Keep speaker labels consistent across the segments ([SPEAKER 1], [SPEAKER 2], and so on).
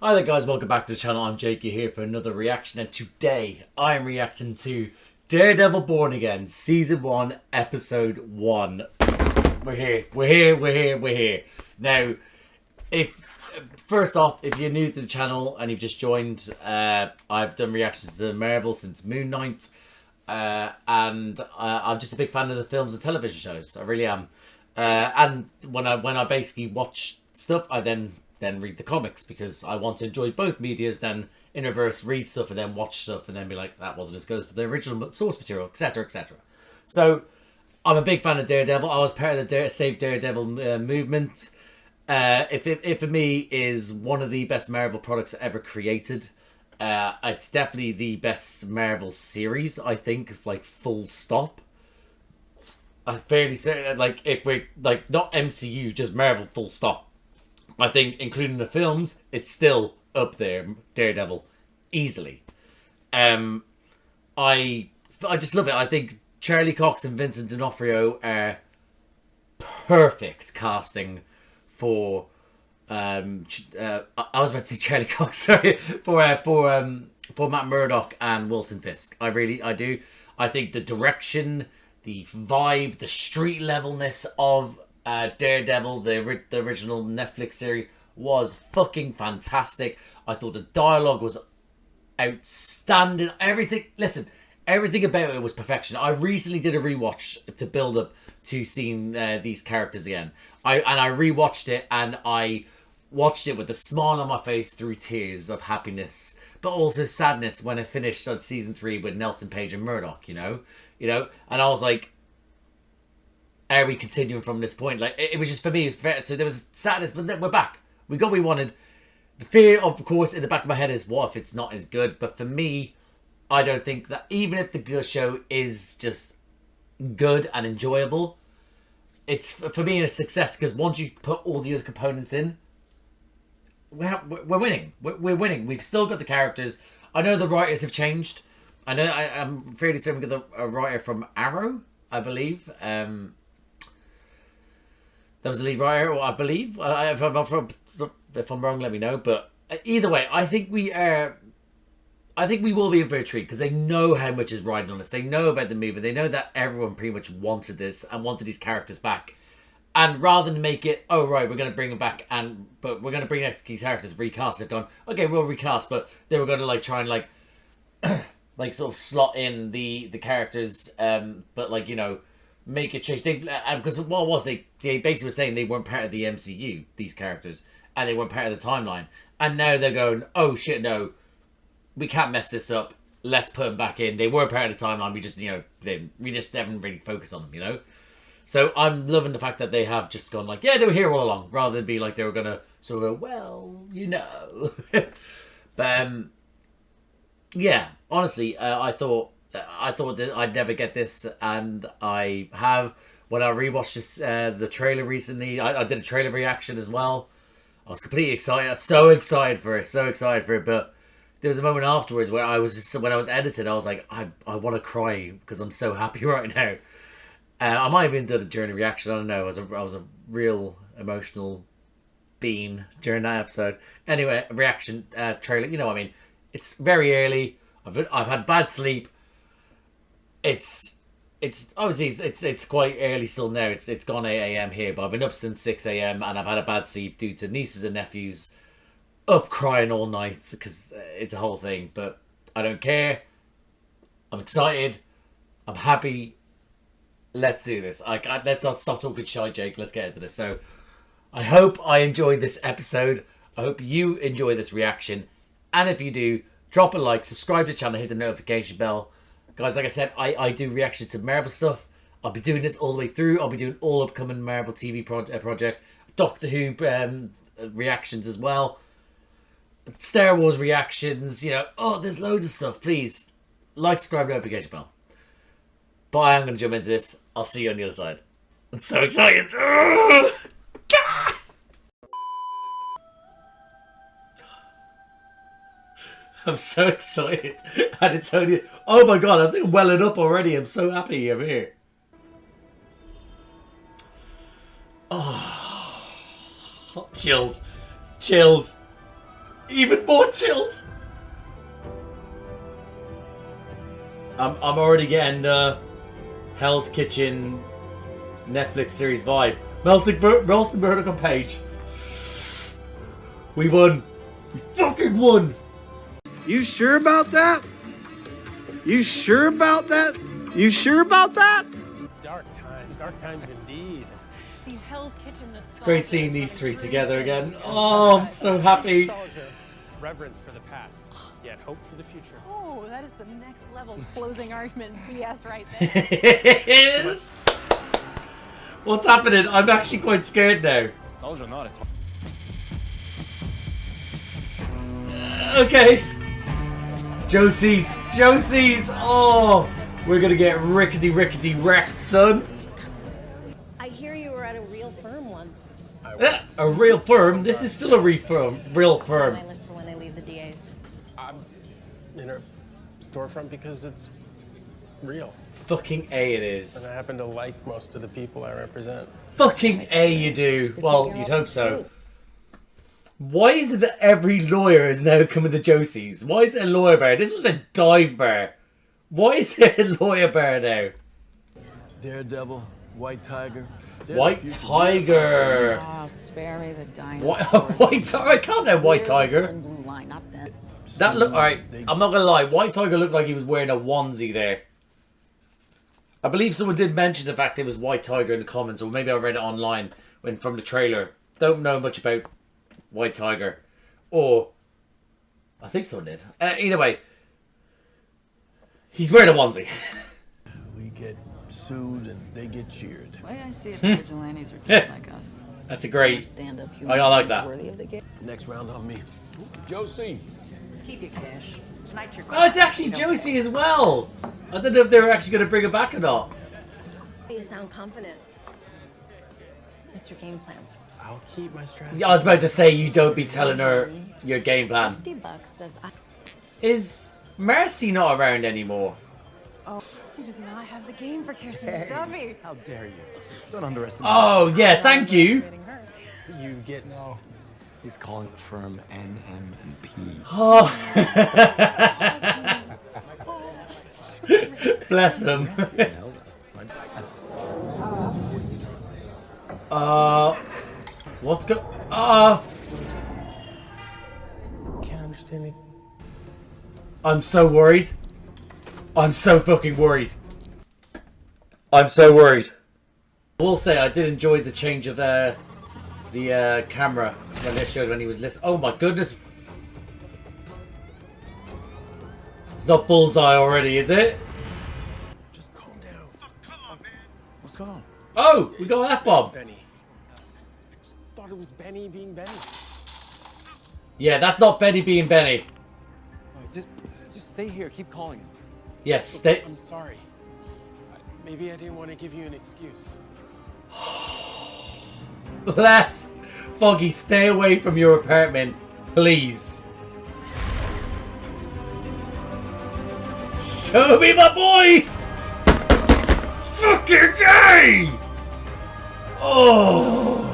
[SPEAKER 1] Hi there guys, welcome back to the channel. I'm Jake, you're here for another reaction, and today I am reacting to Daredevil Born Again, Season 1, Episode 1. We're here. Now, first off, if you're new to the channel and you've just joined, I've done reactions to Marvel since Moon Knight, and I'm just a big fan of the films and television shows. I really am. And when I basically watch stuff, I then read the comics because I want to enjoy both medias, then in reverse read stuff and then watch stuff and then be like, that wasn't as good as the original source material, etc, etc. So I'm a big fan of Daredevil. I was part of the Save Daredevil movement. It for me is one of the best Marvel products ever created. It's definitely the best Marvel series, I think, like full stop. I'm fairly certain, like, if we're like not MCU, just Marvel full stop. I think, including the films, it's still up there, Daredevil, easily. I just love it. I think Charlie Cox and Vincent D'Onofrio are perfect casting for. I was about to say Charlie Cox, sorry, for Matt Murdock and Wilson Fisk. I do. I think the direction, the vibe, the street levelness of Daredevil, the original Netflix series, was fucking fantastic. I thought the dialogue was outstanding. Everything about it was perfection. I recently did a rewatch to build up to seeing these characters again. I rewatched it, and I watched it with a smile on my face through tears of happiness, but also sadness when I finished on season 3 with Nelson Page and Murdoch. You know, and I was like, are we continuing from this point? Like, it was just, for me, it was fair. So there was sadness, but then we're back. We got what we wanted. The fear, of course, in the back of my head is, what if it's not as good? But for me, I don't think that, even if the good show is just good and enjoyable, it's, for me, a success, because once you put all the other components in, we're winning. We're winning. We've still got the characters. I know the writers have changed. I know, I'm fairly certain we got a writer from Arrow, I believe. That was the lead writer, I believe. If I'm wrong, let me know. But either way, I think we will be in for a treat, because they know how much is riding on us. They know about the movie. They know that everyone pretty much wanted this and wanted these characters back. And rather than make it, oh right, we're going to bring them back, but we're going to bring these characters recast. They've gone, okay, we'll recast, but they were going to like try and like sort of slot in the characters, but like, you know, make a change. Because what was they basically were saying they weren't part of the MCU, these characters, and they weren't part of the timeline. And now they're going, oh shit, no, we can't mess this up. Let's put them back in. They were part of the timeline. We just, we just haven't really focused on them, you know. So I'm loving the fact that they have just gone like, yeah, they were here all along, rather than be like they were gonna sort of go, well, you know. But yeah, honestly, I thought that I'd never get this, and I have. When I rewatched this, the trailer recently, I did a trailer reaction as well. I was completely excited, so excited for it. But there was a moment afterwards where I was just, when I was editing, I was like, I want to cry because I'm so happy right now. I might have even done a journey reaction. I don't know. I was a real emotional being during that episode. Anyway, reaction trailer. You know what I mean? It's very early. I've had bad sleep. It's obviously it's quite early still now. It's gone 8 a.m. here, but I've been up since 6 a.m. and I've had a bad sleep due to nieces and nephews up crying all night, because it's a whole thing. But I don't care. I'm excited. I'm happy. Let's do this. Let's not stop talking shy, Jake. Let's get into this. So I hope I enjoyed this episode. I hope you enjoy this reaction. And if you do, drop a like, subscribe to the channel, hit the notification bell. Guys, like I said, I do reactions to Marvel stuff. I'll be doing this all the way through. I'll be doing all upcoming Marvel TV projects. Doctor Who reactions as well. Star Wars reactions, you know. Oh, there's loads of stuff. Please, like, subscribe, notification bell. But I am going to jump into this. I'll see you on the other side. I'm so excited. I'm so excited. And it's only... Oh my god, I think I'm welling up already. I'm so happy I'm here. Oh. Chills. Chills. Even more chills. I'm already getting the Hell's Kitchen Netflix series vibe. Nelson Murdoch on Page. We won. We fucking won.
[SPEAKER 2] You sure about that? You sure about that? You sure about that?
[SPEAKER 3] Dark times indeed.
[SPEAKER 4] These Hell's Kitchen
[SPEAKER 1] It's great seeing these three together again. Oh, I'm so happy.
[SPEAKER 3] Nostalgia, reverence for the past, yet hope for the future.
[SPEAKER 4] Oh, that is some next level closing argument BS right there.
[SPEAKER 1] What's happening? I'm actually quite scared now.
[SPEAKER 3] Nostalgia not, it's
[SPEAKER 1] Okay. Josie's. Oh, we're gonna get rickety wrecked, son.
[SPEAKER 4] I hear you were at a real firm once.
[SPEAKER 1] A real firm? This is still a real firm.
[SPEAKER 4] It's on my list for when I leave the DA's.
[SPEAKER 3] I'm in a storefront because it's real.
[SPEAKER 1] Fucking A it is.
[SPEAKER 3] And I happen to like most of the people I represent.
[SPEAKER 1] Fucking A you do. Well, you'd hope so. Why is it that every lawyer is now coming to Josie's? Why is it a lawyer bar? This was a dive bar. Why is it a lawyer bar now?
[SPEAKER 5] Daredevil, White Tiger.
[SPEAKER 1] White Tiger.
[SPEAKER 6] Oh, spare me the dinosaurs.
[SPEAKER 1] White Tiger. I can't know White Tiger.
[SPEAKER 6] Blue line, not that.
[SPEAKER 1] That looked alright. I'm not gonna lie. White Tiger looked like he was wearing a onesie there. I believe someone did mention the fact it was White Tiger in the comments, or maybe I read it online when from the trailer. Don't know much about White Tiger, or I think someone did. Either way, he's wearing a onesie.
[SPEAKER 5] We get sued and they get cheered.
[SPEAKER 6] The way I see it, the vigilantes are just like us.
[SPEAKER 1] That's a great.
[SPEAKER 6] Stand-up
[SPEAKER 1] I
[SPEAKER 6] human
[SPEAKER 1] like
[SPEAKER 6] beings
[SPEAKER 1] that.
[SPEAKER 6] worthy of the game.
[SPEAKER 5] Next round on me. Josie.
[SPEAKER 7] Keep your cash. Tonight you're
[SPEAKER 1] Oh, it's actually Josie as well. I don't know if they were actually going to bring her back or not.
[SPEAKER 4] You sound confident. What's your game plan?
[SPEAKER 3] I'll keep my strategy.
[SPEAKER 1] I was about to say you don't be telling her your game plan.
[SPEAKER 4] $50 says I.
[SPEAKER 1] Is Mercy not around anymore?
[SPEAKER 4] Oh, he does not have the game for Kirsten Duffy.
[SPEAKER 3] How dare you? Don't underestimate.
[SPEAKER 1] Oh yeah, thank you.
[SPEAKER 3] You get no.
[SPEAKER 8] He's calling the firm NM&P.
[SPEAKER 1] Oh. Bless him. What's go?
[SPEAKER 3] Can't understand it.
[SPEAKER 1] I'm so worried. I'm so fucking worried. I'm so worried. I will say I did enjoy the change of the camera when they showed when he was listening. Oh my goodness. It's not bullseye already, is it?
[SPEAKER 3] Just calm down.
[SPEAKER 8] Oh, come on, man. What's going on?
[SPEAKER 1] Oh, we got an F-bomb.
[SPEAKER 3] Benny. I just thought it was Benny being Benny.
[SPEAKER 1] Yeah, that's not Benny being Benny.
[SPEAKER 8] Just stay here. Keep calling him.
[SPEAKER 1] Yes, stay.
[SPEAKER 3] I'm sorry. Maybe I didn't want to give you an excuse.
[SPEAKER 1] Les, Foggy, stay away from your apartment, please. Show me my boy! Fucking gay! Oh!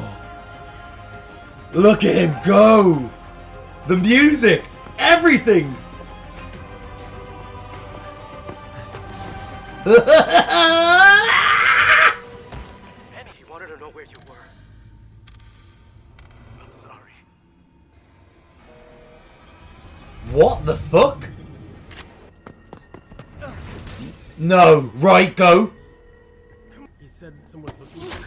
[SPEAKER 1] Look at him go! The music! Everything!
[SPEAKER 3] Benny, he wanted to know where you were. I'm sorry.
[SPEAKER 1] What the fuck? No, right, go.
[SPEAKER 3] He said someone's looking.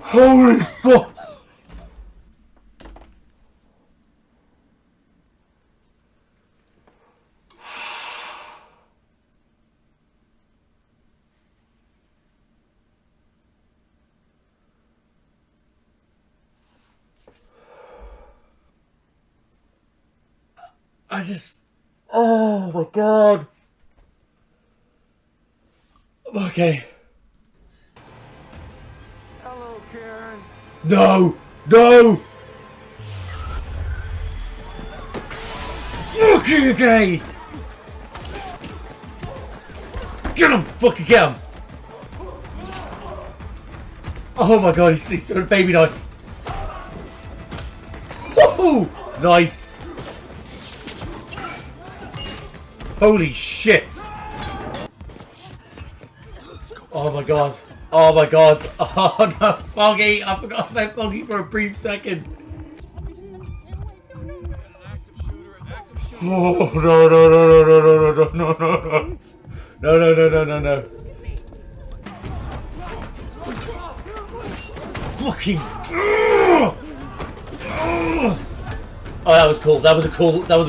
[SPEAKER 1] Holy fuck! I just... Oh my god. Okay.
[SPEAKER 5] Hello, Karen.
[SPEAKER 1] No! No! Fucking gay! Get him! Fucking get him! Oh my god, he's doing a baby knife. Woohoo! Nice. Holy shit. Oh my god. Oh my god. Oh no, Foggy. I forgot about Foggy for a brief second. Oh no no no no no no no no no no. No no no no no no. Fucking. Oh, that was cool. That was a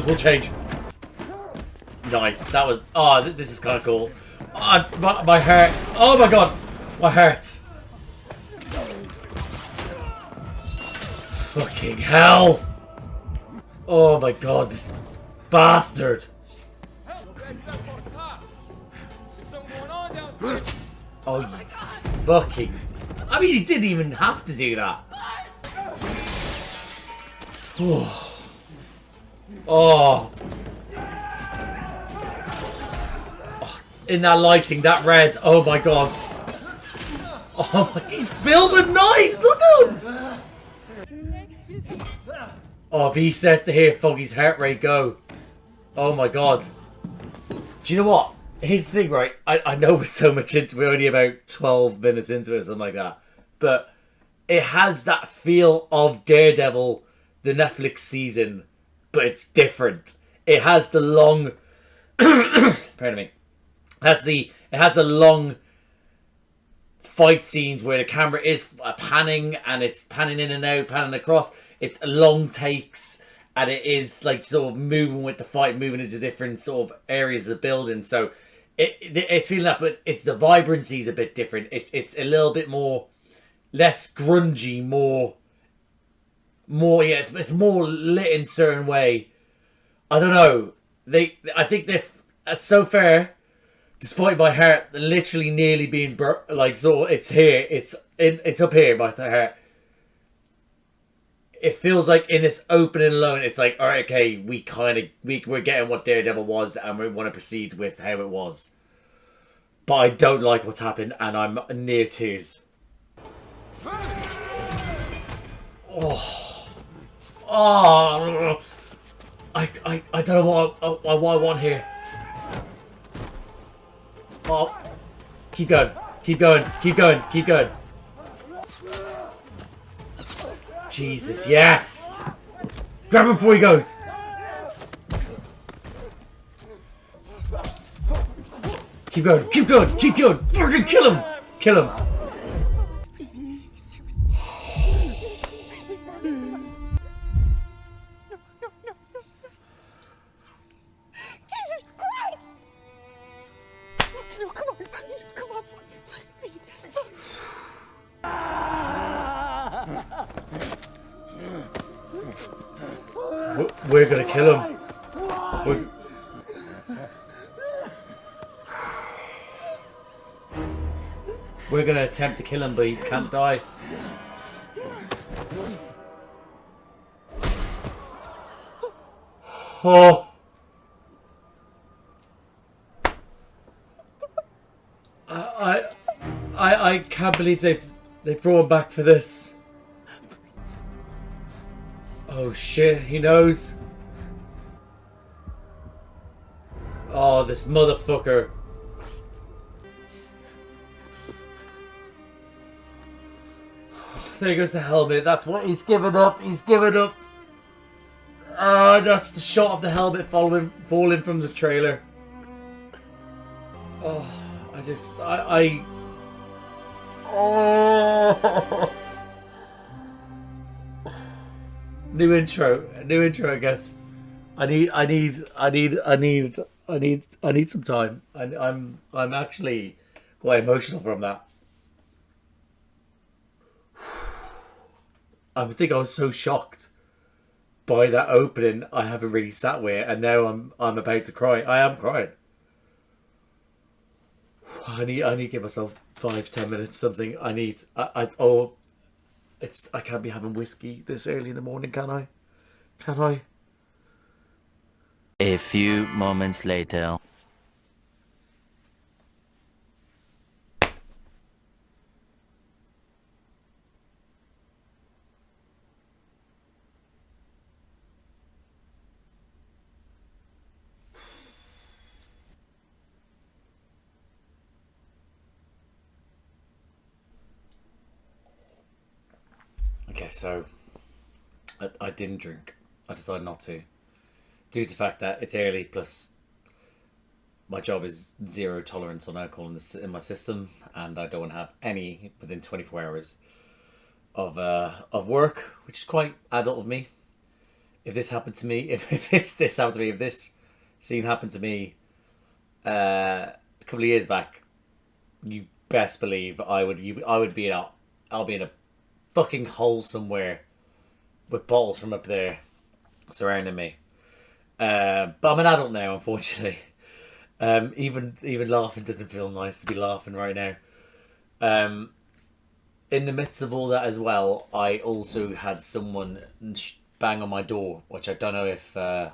[SPEAKER 1] cool change. Nice. That was. Oh, this is kind of cool. Oh, my heart. Oh my god, my heart. Fucking hell. Oh my god, this bastard. Oh, you fucking. I mean, he didn't even have to do that. Oh. Oh. Oh. In that lighting, that red. Oh my god. Oh my. He's filled with knives. Look at him. Oh, if he said to hear Foggy's heart rate go. Oh my god. Do you know what? Here's the thing, right? I know we're so much into. We're only about 12 minutes into it, something like that. But it has that feel of Daredevil, the Netflix season, but it's different. It has the long. Pardon me. It has the long fight scenes where the camera is panning and it's panning in and out, panning across. It's long takes and it is like sort of moving with the fight, moving into different sort of areas of the building. So it's feeling that, but it's the vibrancy is a bit different. It's a little bit more less grungy, more yeah. It's more lit in a certain way. I don't know. I think that's so fair. Despite my heart literally nearly being like so, it's here. It's up here. My heart. It feels like in this opening alone, it's like, all right, okay, we're getting what Daredevil was, and we want to proceed with how it was. But I don't like what's happened, and I'm near tears. Oh, I don't know what I want here. Oh, keep going, keep going, keep going, keep going. Jesus, yes! Grab him before he goes! Keep going, keep going, keep going! Fucking kill him! Kill him!
[SPEAKER 4] Jesus Christ! No, come on. Come on. Please.
[SPEAKER 1] We're gonna kill him. We're gonna attempt to kill him, but he can't die. Oh. I can't believe they brought him back for this. Oh shit, he knows. Oh, this motherfucker. There goes the helmet. That's what he's given up. He's given up. Ah, that's the shot of the helmet falling from the trailer. Oh, Oh. New intro, I guess. I need some time. I'm actually quite emotional from that. I think I was so shocked by that opening. I haven't really sat with it, and now I'm about to cry. I am crying. I need to give myself 5-10 minutes. Something. I can't be having whiskey this early in the morning, can I? Can I?
[SPEAKER 9] A few moments later.
[SPEAKER 1] Okay, so I didn't drink. I decided not to. Due to the fact that it's early, plus my job is zero tolerance on alcohol in my system, and I don't want to have any within 24 hours of work, which is quite adult of me. If this happened to me, if this scene happened to me a couple of years back, you best believe I'll be in a fucking hole somewhere with bottles from up there surrounding me. But I'm an adult now, unfortunately. Even laughing doesn't feel nice to be laughing right now. In the midst of all that as well, I also had someone bang on my door, which I don't know if I'm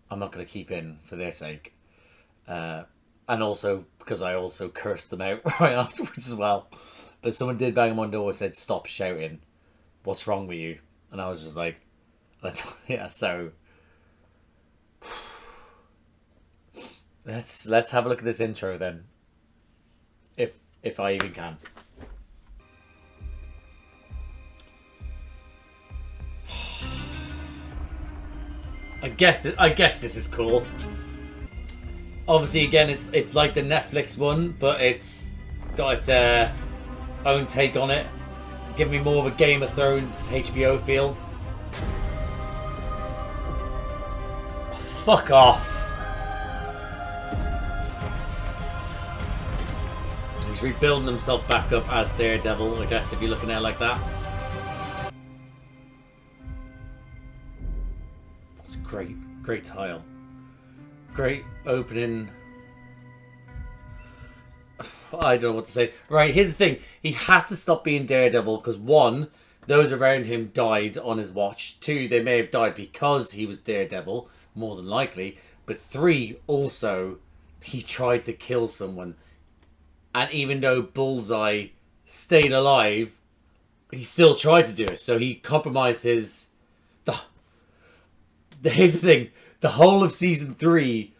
[SPEAKER 1] not going to keep in for their sake. And also because I also cursed them out right afterwards as well. But someone did bang on my door and said, "Stop shouting. What's wrong with you?" And I was just like, yeah, so let's have a look at this intro then. If I even can. I guess this is cool. Obviously, again, it's like the Netflix one, but it's got its own take on it. Give me more of a Game of Thrones HBO feel. Fuck off. He's rebuilding himself back up as Daredevil, I guess, if you're looking at it like that. It's a great tile. Great opening. I don't know what to say. Right, here's the thing. He had to stop being Daredevil because, one, those around him died on his watch. Two, they may have died because he was Daredevil, more than likely. But three, also, he tried to kill someone. And even though Bullseye stayed alive, he still tried to do it. So he compromised his... Here's the thing. The whole of season 3...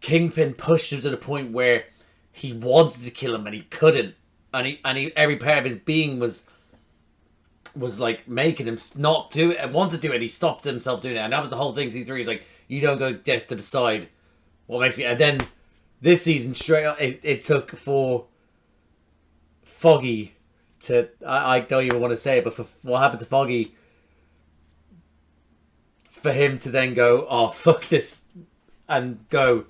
[SPEAKER 1] Kingpin pushed him to the point where he wanted to kill him and he couldn't, and he every part of his being was like making him not do it. Want to do it. He stopped himself doing it, and that was the whole thing. Season 3 is like, you don't go get to decide what makes me. And then this season, straight up, it took for Foggy to I don't even want to say it, but for what happened to Foggy, for him to then go, oh fuck this, and go.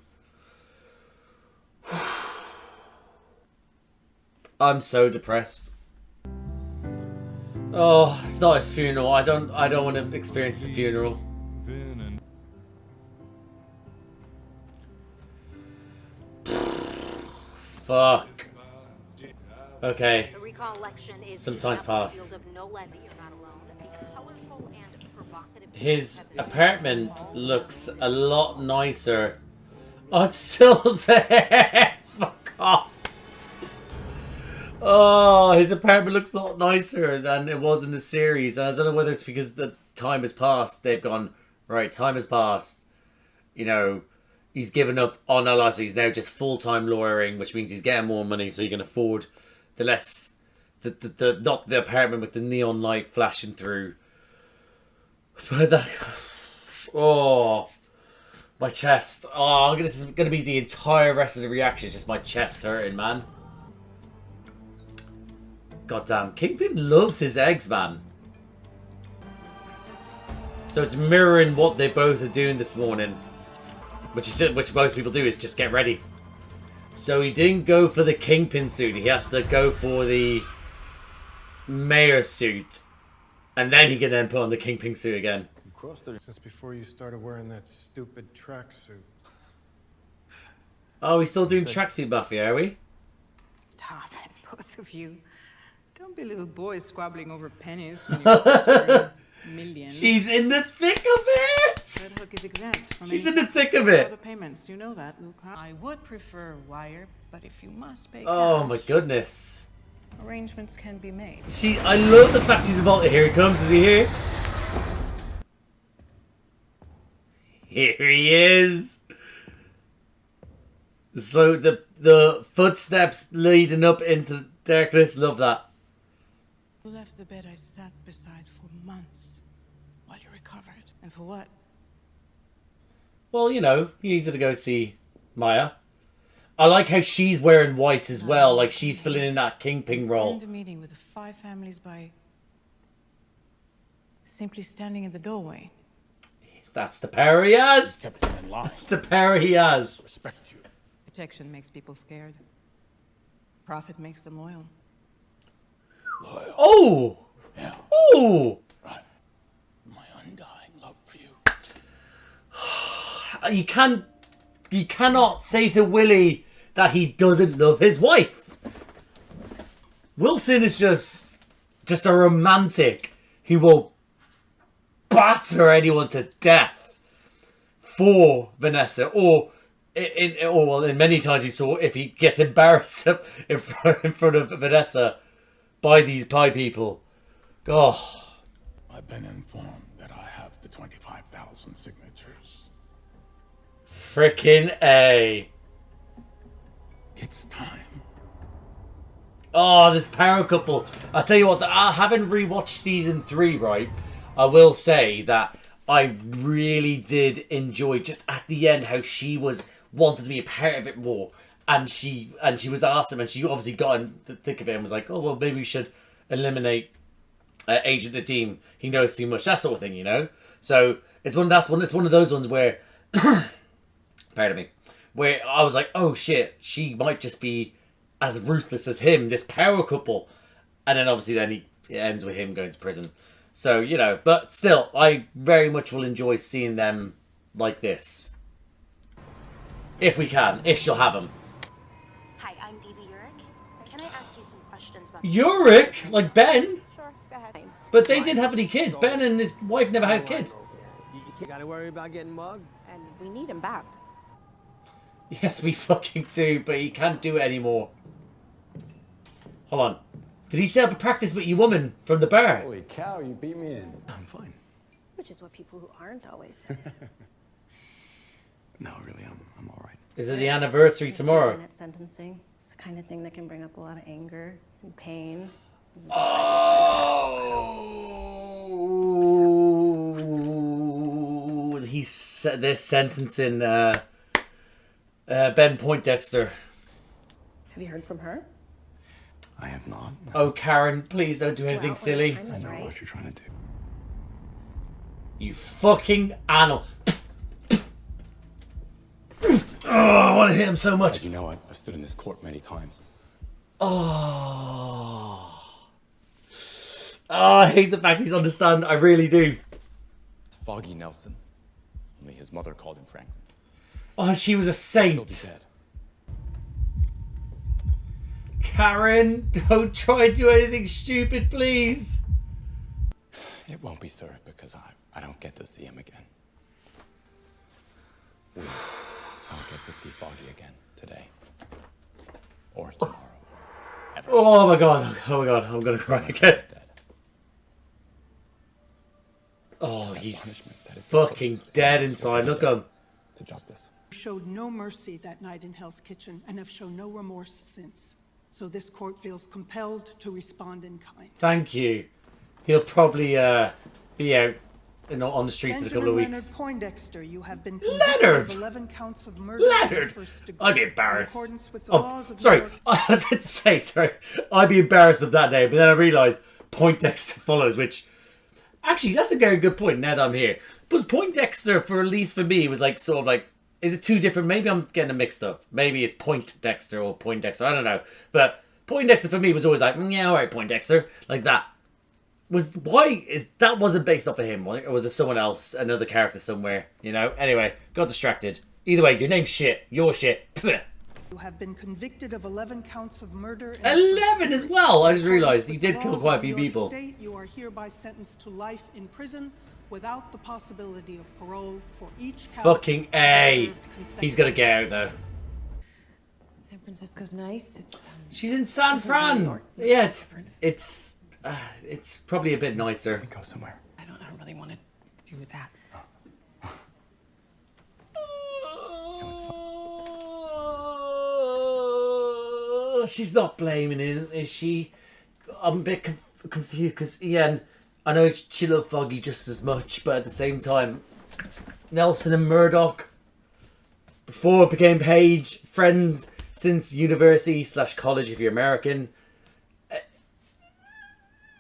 [SPEAKER 1] I'm so depressed. Oh, it's not his funeral. I don't want to experience the funeral. Fuck. Okay. Some time's passed. His apartment looks a lot nicer. Oh, it's still there. Fuck off. Oh, his apartment looks a lot nicer than it was in the series. And I don't know whether it's because the time has passed. They've gone, right, time has passed. You know, he's given up on a lot. So he's now just full-time lawyering, which means he's getting more money so he can afford the less... not the apartment with the neon light flashing through. But that... Oh... My chest. Oh, this is going to be the entire rest of the reaction. Just my chest hurting, man. Goddamn. Kingpin loves his eggs, man. So it's mirroring what they both are doing this morning. Which most people do is just get ready. So he didn't go for the Kingpin suit. He has to go for the mayor suit. And then he can then put on the Kingpin suit again.
[SPEAKER 10] Since before you started wearing that stupid tracksuit.
[SPEAKER 1] Oh, we still doing tracksuit Buffy, are we?
[SPEAKER 6] Stop it, both of you. Don't be little boys squabbling over pennies when you're millions.
[SPEAKER 1] She's in the thick of it!
[SPEAKER 6] Red Hook is exempt from
[SPEAKER 1] She's in the thick of it!
[SPEAKER 6] other payments. You know that, Luke. I would prefer wire, but if you must pay
[SPEAKER 1] Oh
[SPEAKER 6] cash,
[SPEAKER 1] my goodness.
[SPEAKER 6] arrangements can be made.
[SPEAKER 1] I love the fact she's involved. Here he comes, is he here? Here he is. So the footsteps leading up into darkness. Love that.
[SPEAKER 6] You left the bed I sat beside for months while you recovered. And for what?
[SPEAKER 1] Well, you know, you needed to go see Maya. I like how she's wearing white as well, like she's filling in that kingpin role.
[SPEAKER 6] End a meeting with the 5 families by simply standing in the doorway.
[SPEAKER 1] That's the power he has.
[SPEAKER 5] Kept them in line.
[SPEAKER 1] That's the power he has.
[SPEAKER 5] Respect you.
[SPEAKER 6] Protection makes people scared. Profit makes them loyal.
[SPEAKER 5] Loyal.
[SPEAKER 1] Oh!
[SPEAKER 5] Yeah.
[SPEAKER 1] Oh!
[SPEAKER 5] Right. My undying love for you.
[SPEAKER 1] You cannot say to Willie that he doesn't love his wife. Wilson is just a romantic who will batter anyone to death for Vanessa, or in many times we saw if he gets embarrassed in front of Vanessa by these pie people. Oh.
[SPEAKER 5] I've been informed that I have the 25,000 signatures.
[SPEAKER 1] Frickin' A.
[SPEAKER 5] It's time.
[SPEAKER 1] Oh, this power couple. I'll tell you what, I haven't rewatched season 3, right? I will say that I really did enjoy just at the end how she wanted to be a part of it more. And she was awesome, and she obviously got in the thick of it and was like, oh, well, maybe we should eliminate Agent Nadeem. He knows too much, that sort of thing, you know? So it's one of those ones where pardon me, where I was like, oh shit, she might just be as ruthless as him, this power couple. And then obviously then it ends with him going to prison. So, you know, but still, I very much will enjoy seeing them like this. If we can, if she'll have them.
[SPEAKER 11] Hi, I'm BB Uric. Can I ask you some questions about...
[SPEAKER 1] Uric? Like Ben?
[SPEAKER 11] Sure, go ahead.
[SPEAKER 1] But they didn't have any kids. Ben and his wife never had kids.
[SPEAKER 8] You gotta worry about getting mugged.
[SPEAKER 11] And we need him back.
[SPEAKER 1] Yes, we fucking do, but he can't do it anymore. Hold on. Did he set up a practice with your woman from the bar?
[SPEAKER 8] Holy cow, you beat me in. I'm fine.
[SPEAKER 11] Which is what people who aren't always.
[SPEAKER 8] No, really, I'm all right.
[SPEAKER 1] Is it the anniversary tomorrow?
[SPEAKER 12] At sentencing, it's the kind of thing that can bring up a lot of anger and pain.
[SPEAKER 1] Oh, they're sentencing Ben Poindexter.
[SPEAKER 12] Have you heard from her?
[SPEAKER 8] I have not.
[SPEAKER 1] Oh, Karen, please don't do anything silly.
[SPEAKER 8] I know what you're trying to do.
[SPEAKER 1] You fucking animal. Oh, I want to hit him so much.
[SPEAKER 8] You know, I've stood in this court many times.
[SPEAKER 1] Oh, I hate the fact he's on the stand. I really do.
[SPEAKER 8] Foggy Nelson. Only his mother called him Franklin.
[SPEAKER 1] Oh, she was a saint.
[SPEAKER 8] Still dead.
[SPEAKER 1] Karen, don't try and do anything stupid, please.
[SPEAKER 8] It won't be served because I don't get to see him again. We don't get to see Foggy again today. Or tomorrow. Ever.
[SPEAKER 1] Oh my god, I'm gonna cry again. Oh, he's fucking dead inside. Look at him.
[SPEAKER 8] To justice.
[SPEAKER 13] Showed no mercy that night in Hell's Kitchen and have shown no remorse since. So this court feels compelled to respond in kind.
[SPEAKER 1] Thank you. He'll probably be out on the streets in a couple of weeks.
[SPEAKER 13] Leonard Poindexter, you have been
[SPEAKER 1] Leonard!
[SPEAKER 13] of 11 counts of murder.
[SPEAKER 1] Leonard!
[SPEAKER 13] First degree,
[SPEAKER 1] I'd be embarrassed.
[SPEAKER 13] in accordance with the
[SPEAKER 1] Oh,
[SPEAKER 13] laws of
[SPEAKER 1] sorry.
[SPEAKER 13] New York.
[SPEAKER 1] I was going to say, sorry. I'd be embarrassed of that name, but then I realised Poindexter follows, which... Actually, that's a very good point now that I'm here. Because Poindexter, for at least for me, was like sort of like... Is it two different? Maybe I'm getting them mixed up. Maybe it's Poindexter or Poindexter. I don't know. But Poindexter for me was always like, yeah, alright, Poindexter. Like that. That wasn't based off of him, or was it someone else, another character somewhere, you know? Anyway, got distracted. Either way, your name's shit. Your shit.
[SPEAKER 13] You have been convicted of 11 counts of murder.
[SPEAKER 1] 11 as well! I just realised he did kill quite a few people.
[SPEAKER 13] State, you are hereby sentenced to life in prison without the possibility of parole for each count.
[SPEAKER 1] Fucking A. He's gonna get out though.
[SPEAKER 6] San Francisco's nice.
[SPEAKER 1] She's in San Fran. Yeah, it's probably a bit nicer.
[SPEAKER 8] Go somewhere.
[SPEAKER 6] I don't really want to do that.
[SPEAKER 1] She's not blaming him, is she? I'm a bit confused because Ian, I know she loved Foggy just as much, but at the same time, Nelson and Murdoch, before it became Paige, friends since university/college if you're American.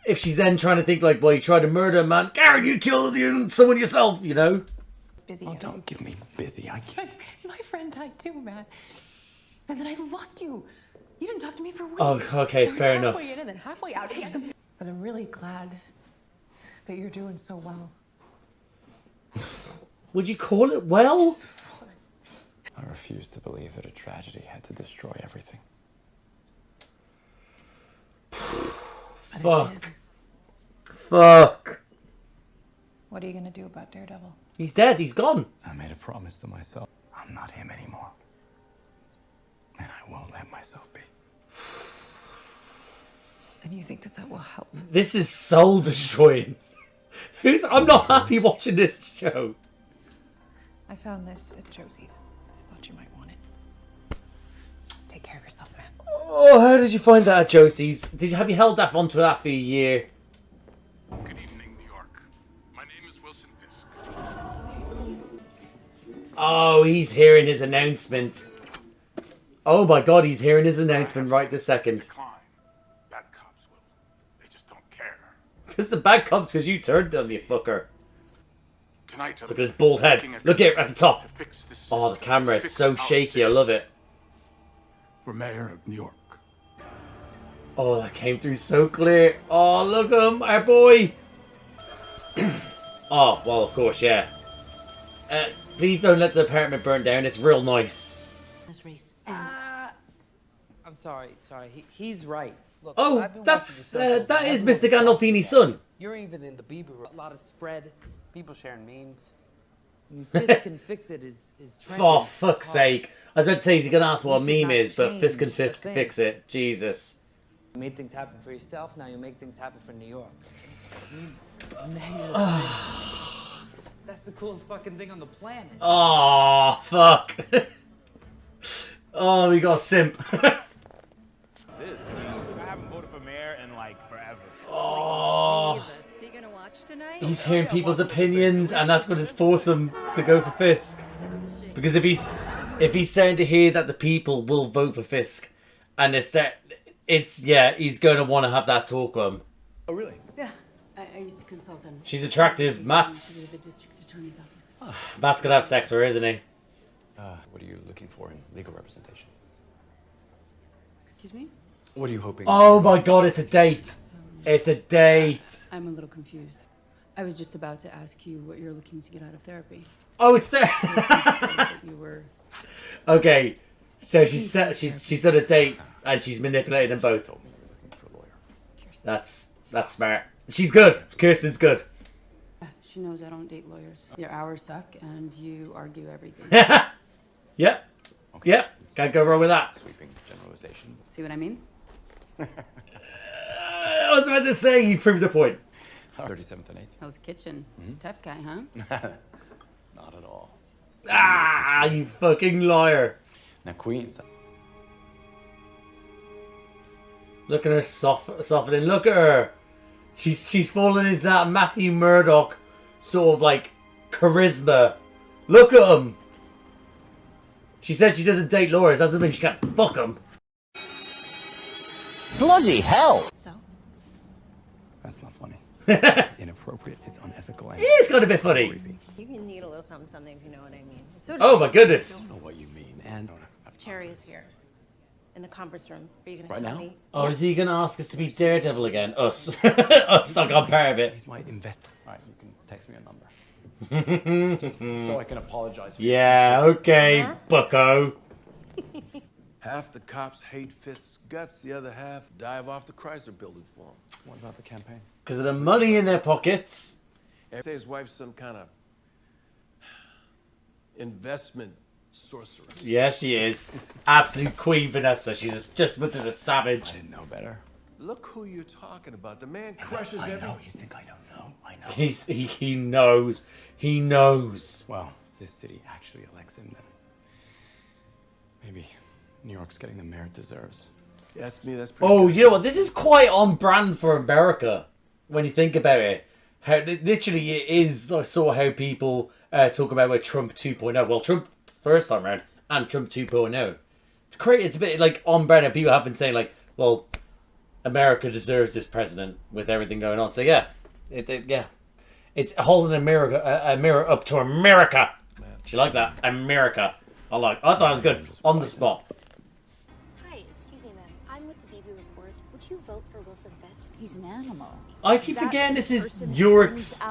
[SPEAKER 1] If she's then trying to think like, well, you tried to murder a man, Karen, you killed someone yourself, you know?
[SPEAKER 8] It's busy. Oh, don't give me busy. I can't.
[SPEAKER 6] My friend died too, Matt. And then I lost you. You didn't talk to me for weeks.
[SPEAKER 1] Oh, okay,
[SPEAKER 6] I was
[SPEAKER 1] fair enough.
[SPEAKER 6] halfway in and then halfway out. But I'm really glad that you're doing so well.
[SPEAKER 1] Would you call it well?
[SPEAKER 8] I refuse to believe that a tragedy had to destroy everything.
[SPEAKER 1] Fuck. Fuck.
[SPEAKER 6] What are you gonna do about Daredevil?
[SPEAKER 1] He's dead. He's gone.
[SPEAKER 8] I made a promise to myself. I'm not him anymore. And I won't let myself be.
[SPEAKER 6] And you think that that will help?
[SPEAKER 1] This is soul destroying. I'm not happy watching this show.
[SPEAKER 6] I found this at Josie's. I thought you might want it. Take care of yourself, man.
[SPEAKER 1] Oh, how did you find that at Josie's? Have you held that onto that for a year?
[SPEAKER 5] Good evening, New York. My name is Wilson Fisk.
[SPEAKER 1] Oh, he's hearing his announcement. Oh my god, he's hearing his announcement right this second.
[SPEAKER 5] Bad cops will. They just don't care.
[SPEAKER 1] Because the bad cops, because you turned them, you fucker.
[SPEAKER 5] Tonight,
[SPEAKER 1] Look at his bald head. Look at the top. Oh, the camera, it's so shaky. I love it.
[SPEAKER 5] For mayor of New York.
[SPEAKER 1] Oh, that came through so clear. Oh, look at him, our boy. Oh, well, of course, yeah. Please don't let the apartment burn down. It's real nice.
[SPEAKER 14] I'm sorry. He's right. Look,
[SPEAKER 1] Oh,
[SPEAKER 14] I've been
[SPEAKER 1] that's
[SPEAKER 14] watching the circles,
[SPEAKER 1] that
[SPEAKER 14] and
[SPEAKER 1] is
[SPEAKER 14] everyone's
[SPEAKER 1] Mr. Gandolfini's son.
[SPEAKER 14] You're even in the Bieber. A lot of spread. People sharing memes. I mean, Fisk can fix it is trending.
[SPEAKER 1] For fuck's sake. I was about to say, he's going to ask what a
[SPEAKER 14] You should
[SPEAKER 1] meme
[SPEAKER 14] not
[SPEAKER 1] is, but Fisk can
[SPEAKER 14] change a thing.
[SPEAKER 1] fix it. Jesus.
[SPEAKER 14] You made things happen for yourself. Now you make things happen for New York. That's the coolest fucking thing on the planet.
[SPEAKER 1] Oh, fuck. Oh, we got a simp.
[SPEAKER 15] I haven't voted for mayor in like forever.
[SPEAKER 1] Oh.
[SPEAKER 16] So you gonna watch tonight?
[SPEAKER 1] He's hearing people's opinions, and that's what has forced him to go for Fisk. Because if he's starting to hear that the people will vote for Fisk, and he's going to want to have that talk with him.
[SPEAKER 8] Oh, really?
[SPEAKER 17] Yeah, I used to consult on.
[SPEAKER 1] She's attractive. Matt's
[SPEAKER 17] The district attorney's office.
[SPEAKER 1] Matt's gonna have sex with her, isn't he?
[SPEAKER 8] What are you looking for in legal representation?
[SPEAKER 17] Excuse me?
[SPEAKER 8] What are you hoping?
[SPEAKER 1] Oh my god, it's a date. It's a date.
[SPEAKER 17] I'm a little confused. I was just about to ask you what you're looking to get out of therapy.
[SPEAKER 1] Oh, it's there.
[SPEAKER 17] You were.
[SPEAKER 1] Okay, so she's done a date and she's manipulated them both. That's smart. She's good. Kirsten's good.
[SPEAKER 17] She knows I don't date lawyers. Your hours suck and you argue everything.
[SPEAKER 1] Yep. Okay. Yep. Can't go wrong with that.
[SPEAKER 8] Sweeping generalization.
[SPEAKER 17] See what I mean?
[SPEAKER 1] I was about to say you proved the point.
[SPEAKER 8] 37th and 8th.
[SPEAKER 17] Hell's Kitchen. Tough guy, huh?
[SPEAKER 8] Not at all.
[SPEAKER 1] Ah, you fucking liar.
[SPEAKER 8] Now, Queens.
[SPEAKER 1] Look at her softening. Look at her. She's fallen into that Matthew Murdoch sort of like charisma. Look at him. She said she doesn't date lawyers. Doesn't mean she can't fuck them.
[SPEAKER 18] Bloody hell!
[SPEAKER 17] So?
[SPEAKER 8] That's not funny. It's inappropriate. It's unethical.
[SPEAKER 1] It is kind of a bit funny.
[SPEAKER 12] You can need a little something if you know what I mean. So
[SPEAKER 1] Oh my goodness.
[SPEAKER 8] I don't know what you mean. And
[SPEAKER 12] Cherry is here. In the conference room. Are you going to
[SPEAKER 8] Right
[SPEAKER 12] tell
[SPEAKER 8] now?
[SPEAKER 12] me?
[SPEAKER 1] Oh, is he going to ask us to be Daredevil again? Us. Us not got part of it.
[SPEAKER 8] He's my invest. All right, you can text me a number. Just so I can apologize for
[SPEAKER 1] Yeah, okay, bucko.
[SPEAKER 19] Half the cops hate Fisk's guts, the other half dive off the Chrysler building for him.
[SPEAKER 8] What about the campaign?
[SPEAKER 1] Because of the money in their pockets.
[SPEAKER 19] They say his wife's some kind of investment sorceress.
[SPEAKER 1] Yeah, she is. Absolute Queen Vanessa. She's just as much as a savage.
[SPEAKER 8] I didn't know better.
[SPEAKER 19] Look who you're talking about. The man crushes
[SPEAKER 8] I
[SPEAKER 19] every...
[SPEAKER 8] know. You think I don't know? I know.
[SPEAKER 1] He knows. He knows.
[SPEAKER 8] Well, if this city actually elects him, then maybe New York's getting the mayor it deserves.
[SPEAKER 19] That's me. That's pretty
[SPEAKER 1] Oh,
[SPEAKER 19] good.
[SPEAKER 1] you know what? This is quite on brand for America when you think about it. How literally it is like sort of how people talk about with Trump 2.0. Well, Trump first time around and Trump 2.0. It's crazy. It's a bit like on brand. And people have been saying like, well, America deserves this president with everything going on. So yeah, it's holding a mirror up to America. Do you like that? America. I thought it was good on the spot.
[SPEAKER 11] Hi, excuse me, ma'am. I'm with the BB Report. Would you vote for Wilson Fisk?
[SPEAKER 16] He's an animal.
[SPEAKER 1] I keep forgetting this is Yorick's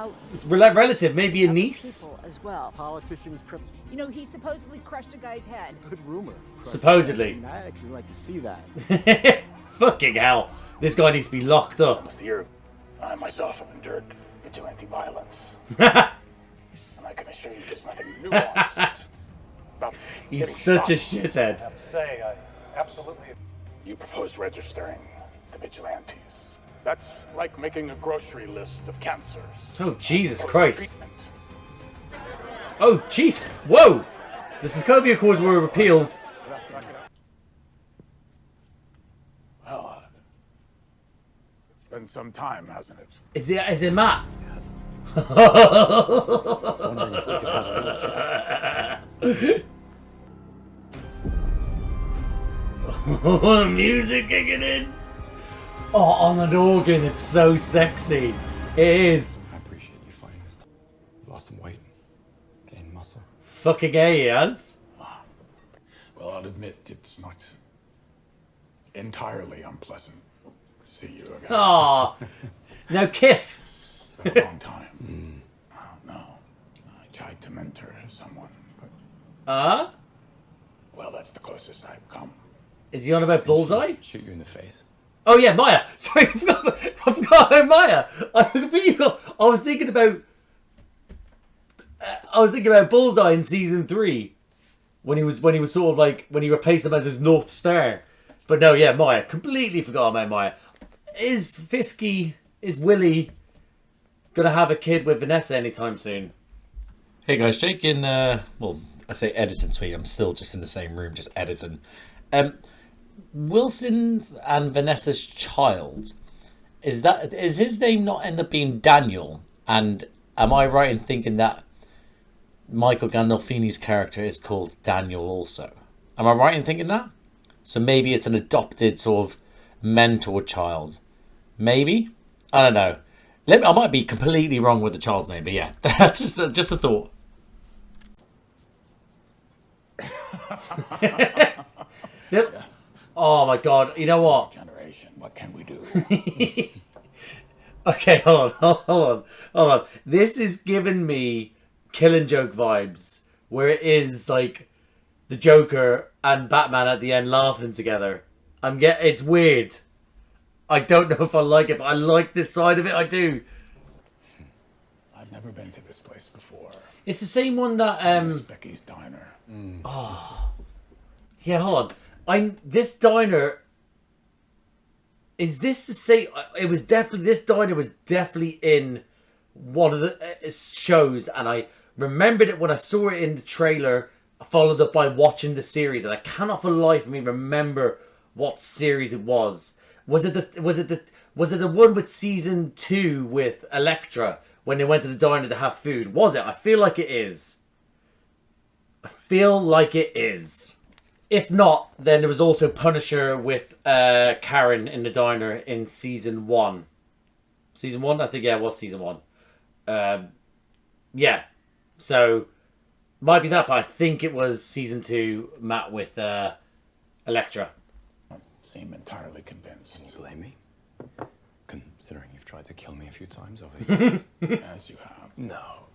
[SPEAKER 1] relative, maybe a niece.
[SPEAKER 16] As well.
[SPEAKER 18] Politicians.
[SPEAKER 16] You know, he supposedly crushed a guy's head.
[SPEAKER 18] Good rumor.
[SPEAKER 1] Supposedly.
[SPEAKER 18] I actually like to see that.
[SPEAKER 1] Fucking hell. This guy needs to be locked up.
[SPEAKER 5] I myself have endured vigilante violence. And I can assure you there's nothing nuanced about
[SPEAKER 1] He's such a
[SPEAKER 5] getting
[SPEAKER 1] shithead.
[SPEAKER 5] I have to say, I absolutely... You propose registering the vigilantes. That's like making a grocery list of cancers.
[SPEAKER 1] Oh, Jesus Christ. Oh, jeez. Whoa. The Sokovia Accords were repealed.
[SPEAKER 5] Well, it's been some time, hasn't it?
[SPEAKER 1] Is it Matt?
[SPEAKER 5] Yes.
[SPEAKER 1] Wondering if we could have a music kicking in. Oh, on an organ, it's so sexy. It is.
[SPEAKER 8] I appreciate you fighting this time. You've lost some weight, gained muscle.
[SPEAKER 1] Fucking A, he has.
[SPEAKER 5] Well, I'll admit it's not entirely unpleasant to see you again.
[SPEAKER 1] Aw. Now, Kif.
[SPEAKER 5] It's been a long time. Oh, no. I tried to mentor someone, but... Well, that's the closest I've come.
[SPEAKER 1] Is he on about Bullseye?
[SPEAKER 8] Shoot you in the face.
[SPEAKER 1] Oh yeah, Maya. Sorry, I forgot about Maya. I was thinking about Bullseye in season 3 when he was sort of like when he replaced him as his North Star. But no, yeah, Maya. Completely forgot about Maya. Is Willie gonna have a kid with Vanessa anytime soon?
[SPEAKER 20] Hey guys, Jake in well, I say editing tweet. I'm still just in the same room, just editing. Wilson and Vanessa's child, is his name not end up being Daniel? And am I right in thinking that Michael Gandolfini's character is called Daniel also? Am I right in thinking that? So maybe it's an adopted sort of mentor child. Maybe? I don't know. I might be completely wrong with the child's name, but yeah, that's just a thought.
[SPEAKER 1] Yep. Oh my god, you know what?
[SPEAKER 5] Generation, what can we do?
[SPEAKER 1] Okay, hold on. This is giving me Killing Joke vibes, where it is like the Joker and Batman at the end laughing together. It's weird. I don't know if I like it, but I like this side of it. I do.
[SPEAKER 5] I've never been to this place before.
[SPEAKER 1] It's the same one that
[SPEAKER 5] Miss Becky's Diner.
[SPEAKER 1] Oh. Yeah, hold on. This diner. Is this the same? This diner was definitely in one of the shows, and I remembered it when I saw it in the trailer, followed up by watching the series, and I cannot for the life of me remember what series it was. Was it the one with season 2 with Elektra when they went to the diner to have food? Was it? I feel like it is. If not, then there was also Punisher with Karen in the diner in season 1. Season 1? I think, yeah, it was season 1. Yeah. So, might be that, but I think it was season 2, Matt with Elektra.
[SPEAKER 5] Seem entirely convinced.
[SPEAKER 8] Can you blame me? Considering you've tried to kill me a few times over the years.
[SPEAKER 5] As you have.
[SPEAKER 8] No.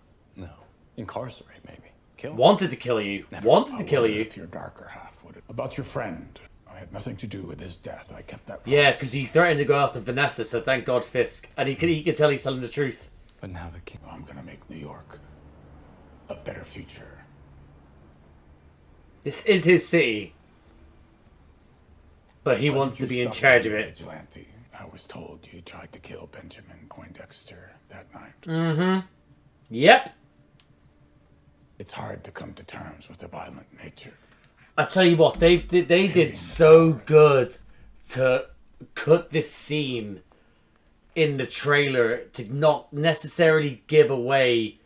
[SPEAKER 8] Incarcerate, maybe. Kill.
[SPEAKER 1] Wanted to kill you. Wanted to kill you.
[SPEAKER 5] If your darker half would. About your friend. I had nothing to do with his death. I kept that.
[SPEAKER 1] Yeah, because he threatened to go after Vanessa, so thank God Fisk. And he could tell he's telling the truth.
[SPEAKER 8] But now the king.
[SPEAKER 5] I'm going to make New York a better future.
[SPEAKER 1] This is his city. But he wants to be in charge of it.
[SPEAKER 5] Vigilante. I was told you tried to kill Benjamin Poindexter that night.
[SPEAKER 1] Mm-hmm. Yep.
[SPEAKER 5] It's hard to come to terms with a violent nature.
[SPEAKER 1] I tell you what, they did so good to cut this scene in the trailer to not necessarily give away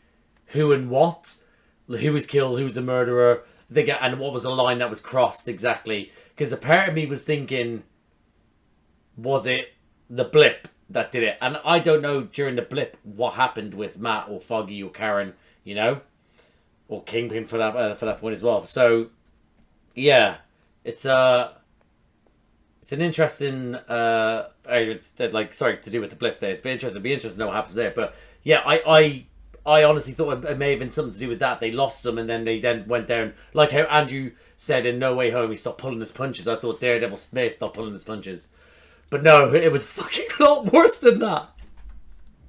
[SPEAKER 1] who and what, who was killed, who's the murderer, and what was the line that was crossed exactly. Because a part of me was thinking, was it the blip that did it? And I don't know during the blip what happened with Matt or Foggy or Karen, you know, or Kingpin for that point as well. So yeah, it's an interesting sorry to do with the blip there. It's been interesting. It'd be interesting to know what happens there. But yeah, I honestly thought it may have been something to do with that. They lost them and then they went down. Like how Andrew said in No Way Home, he stopped pulling his punches. I thought Daredevil may stop pulling his punches. But no, it was fucking a lot worse than that.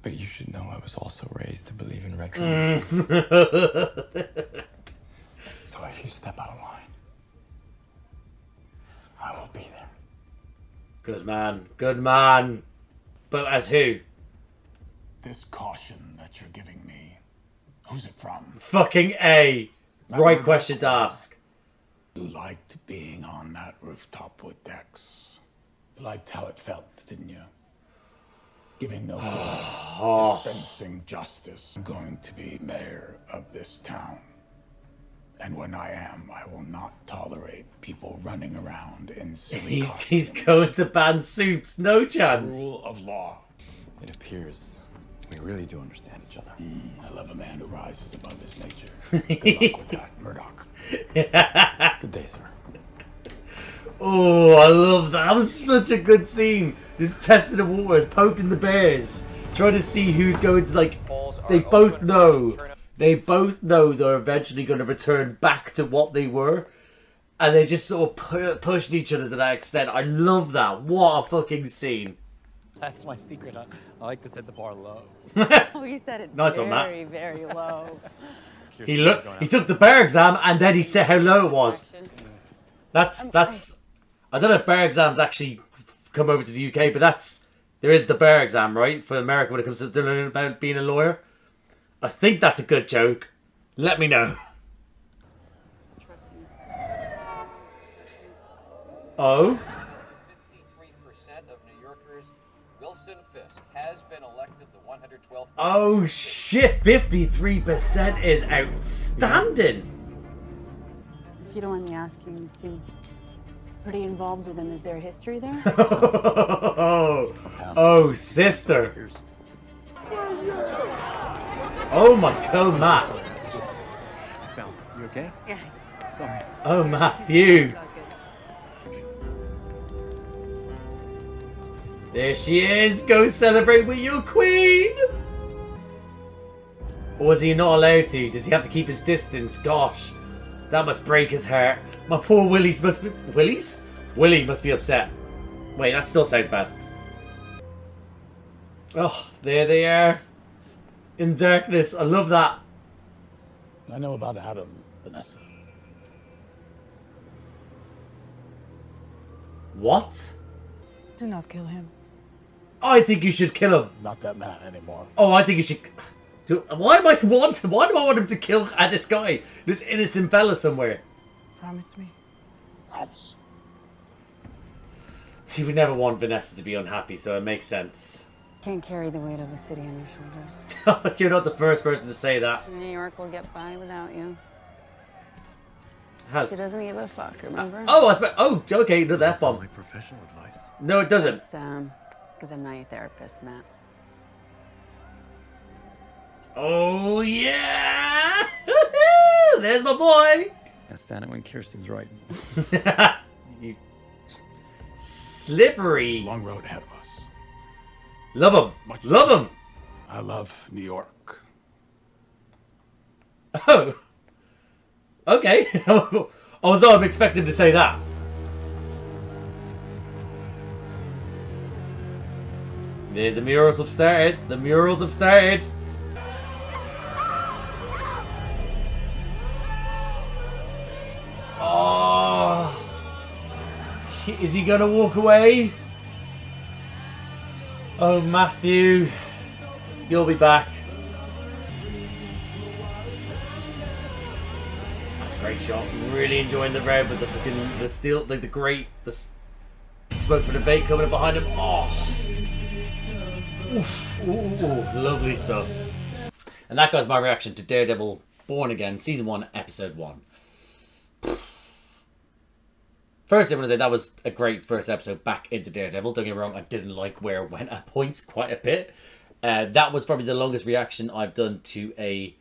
[SPEAKER 8] But you should know I was also raised to believe in retribution. So if you step out of line, I will be there.
[SPEAKER 1] Good man. Good man. But as who?
[SPEAKER 5] This caution that you're giving me, who's it from?
[SPEAKER 1] Fucking A. Right question to ask.
[SPEAKER 5] You liked being on that rooftop with Dex. You liked how it felt, didn't you? Giving no order, dispensing justice. I'm going to be mayor of this town. And when I am, I will not tolerate people running around in silly costumes.
[SPEAKER 1] He's going to ban soups. No chance.
[SPEAKER 5] Rule of law.
[SPEAKER 8] It appears we really do understand each other.
[SPEAKER 5] I love a man who rises above his nature. Good luck with that, Murdoch.
[SPEAKER 8] Good day, sir.
[SPEAKER 1] Oh, I love that. That was such a good scene. Just testing the waters, poking the bears, trying to see who's going to, like, they both know they're eventually going to return back to what they were. And they just sort of pushed each other to that extent. I love that. What a fucking scene.
[SPEAKER 3] That's my secret. I like to set the bar low.
[SPEAKER 4] Oh, he said it
[SPEAKER 1] Nice one, Matt.
[SPEAKER 4] very, very low.
[SPEAKER 1] He took the bar exam and then he said how low it was. That's I don't know if bar exams actually come over to the UK, but there is the bar exam, right, for America when it comes to learning about being a lawyer. I think that's a good joke. Let me know. Oh? Oh shit, 53% is outstanding.
[SPEAKER 17] If you don't mind me asking, you seem pretty involved with him. Is there a history there?
[SPEAKER 1] Oh, sister. Oh my god, Matt.
[SPEAKER 10] Just fell. You okay?
[SPEAKER 4] Yeah.
[SPEAKER 10] Sorry.
[SPEAKER 1] Oh, Matthew. There she is. Go celebrate with your queen. Or is he not allowed to? Does he have to keep his distance? Gosh, that must break his heart. My poor Willie must be upset. Wait, that still sounds bad. Oh, there they are. In darkness. I love that.
[SPEAKER 5] I know about Adam, Vanessa.
[SPEAKER 1] What?
[SPEAKER 13] Do not kill him.
[SPEAKER 1] I think you should kill him.
[SPEAKER 5] Not that man anymore.
[SPEAKER 1] Oh, I think you should. Why do I want him to kill this guy? This innocent fella somewhere.
[SPEAKER 13] Promise me.
[SPEAKER 5] Promise.
[SPEAKER 1] He would never want Vanessa to be unhappy, so it makes sense.
[SPEAKER 17] Can't carry the weight of a city on your shoulders.
[SPEAKER 1] You're not the first person to say that.
[SPEAKER 17] New York will get by without you.
[SPEAKER 1] Has...
[SPEAKER 17] She doesn't give a fuck, remember?
[SPEAKER 1] Okay, no, that's fun.
[SPEAKER 10] Like professional advice.
[SPEAKER 1] No, it doesn't.
[SPEAKER 17] It's, because I'm not your therapist, Matt.
[SPEAKER 1] Oh, yeah! There's my boy!
[SPEAKER 8] I stand it when Kirsten's right.
[SPEAKER 1] You slippery.
[SPEAKER 5] Long road ahead of us.
[SPEAKER 1] Love him. Love him.
[SPEAKER 5] I love New York.
[SPEAKER 1] Oh. Okay. I was not expecting to say that. There's the murals have started. The murals have started. Oh. Is he gonna walk away? Oh, Matthew. You'll be back. That's a great shot. Really enjoying the red with the fucking the steel, like the great Smoke from the bait coming up behind him. Oh. Oof. Ooh, lovely stuff. And that goes my reaction to Daredevil Born Again, Season 1, Episode 1. First, I want to say that was a great first episode back into Daredevil. Don't get me wrong, I didn't like where it went at points quite a bit. That was probably the longest reaction I've done to a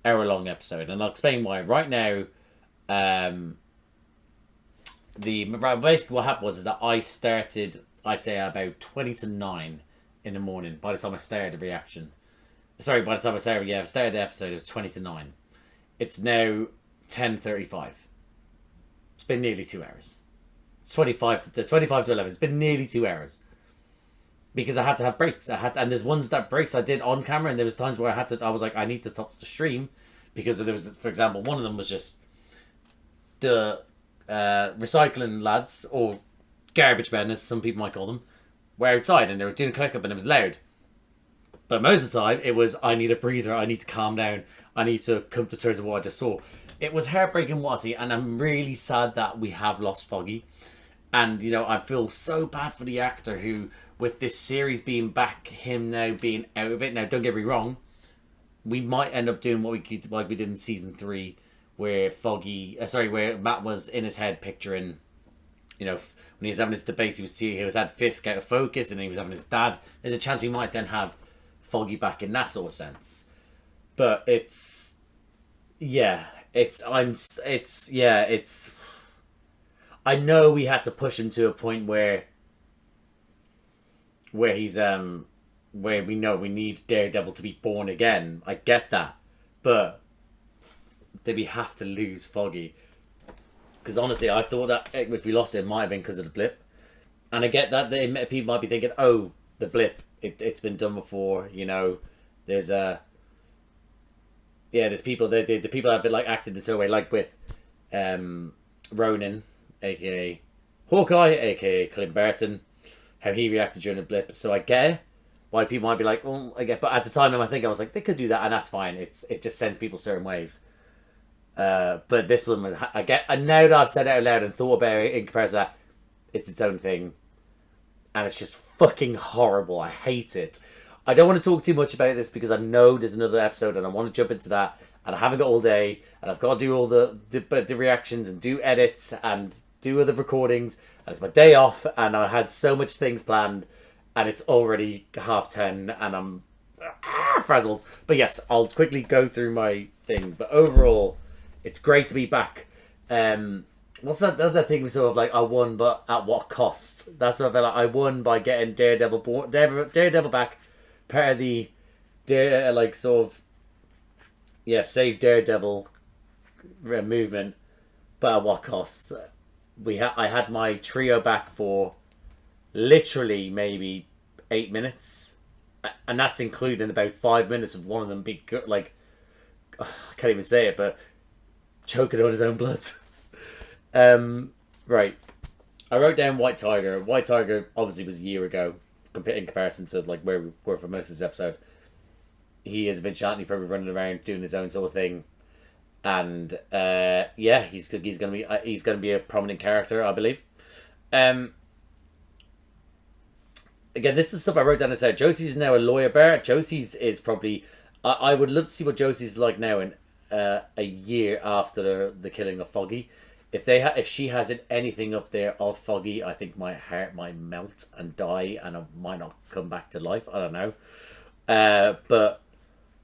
[SPEAKER 1] hour-long episode. And I'll explain why. Right now, basically what happened was that I started, I'd say about 20 to 9 in the morning by the time I started the reaction. Sorry, by the time I started the episode, it was 20 to 9. It's now 10:35. It's been nearly 2 hours. It's 25 to 11. It's been nearly 2 hours. Because I had to have breaks. And there's ones that breaks I did on camera, and there was times where I was like, I need to stop the stream. Because there was, for example, one of them was just the recycling lads, or garbage men, as some people might call them, were outside and they were doing a click up and it was loud. But most of the time, it was, I need a breather, I need to calm down, I need to come to terms with what I just saw. It was heartbreaking, Wazzy, and I'm really sad that we have lost Foggy. And, you know, I feel so bad for the actor who, with this series being back, him now being out of it. Now, don't get me wrong, we might end up doing what we did in Season 3, where where Matt was in his head picturing, you know, when he was having his debates, he was had Fisk out of focus, and then he was having his dad. There's a chance we might then have Foggy back in that sort of sense. But I know we had to push him to a point where he's where we know we need Daredevil to be born again. I get that, but did we have to lose Foggy? Because honestly, I thought that if we lost it, it might have been because of the blip. And I get that people might be thinking, oh, the blip, it's been done before, you know. There's there's people, the people have been like acted in so way, like with Ronan, aka Hawkeye, aka Clint Barton, how he reacted during the blip. So I get why people might be like, well, I get, but at the time I think I was like, they could do that, and that's fine. It just sends people certain ways. But this one, I get, and now that I've said it out loud and thought about it in comparison to that, it's its own thing. And it's just fucking horrible. I hate it. I don't want to talk too much about this because I know there's another episode and I want to jump into that. And I haven't got all day. And I've got to do all the reactions and do edits and do other recordings. And it's my day off. And I had so much things planned. And it's already 10:30 and I'm frazzled. But yes, I'll quickly go through my thing. But overall, it's great to be back. What's that? That's that thing sort of like, I won, but at what cost? That's what I felt like. I won by getting Daredevil back, part of the save Daredevil movement, but at what cost? I had my trio back for literally maybe 8 minutes, and that's including about 5 minutes of one of them being like, I can't even say it, but choking on his own blood. Right. I wrote down White Tiger. White Tiger obviously was a year ago, in comparison to like where we were for most of this episode. He is a vigilante, probably running around doing his own sort of thing, and he's gonna be a prominent character, I believe. Again, this is stuff I wrote down and said. Josie's now a lawyer bear. Josie's is probably. I would love to see what Josie's like now in a year after the killing of Foggy. If she hasn't anything up there of Foggy, I think my heart might melt and die, and I might not come back to life. I don't know. But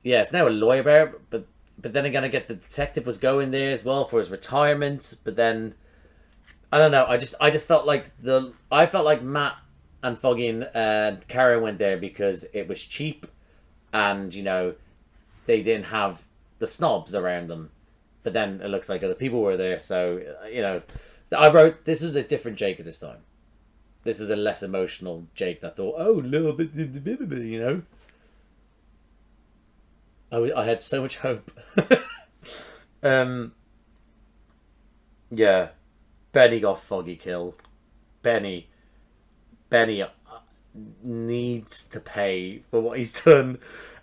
[SPEAKER 1] yeah, it's now a lawyer bear. But then again, I get the detective was going there as well for his retirement. But then I don't know. I just felt like Matt and Foggy and Karen went there because it was cheap, and you know they didn't have the snobs around them. But then it looks like other people were there, so, you know, I wrote, this was a different Jake at this time. This was a less emotional Jake that thought, oh, little bit, you know. I had so much hope. Yeah. Benny got Foggy killed. Benny needs to pay for what he's done.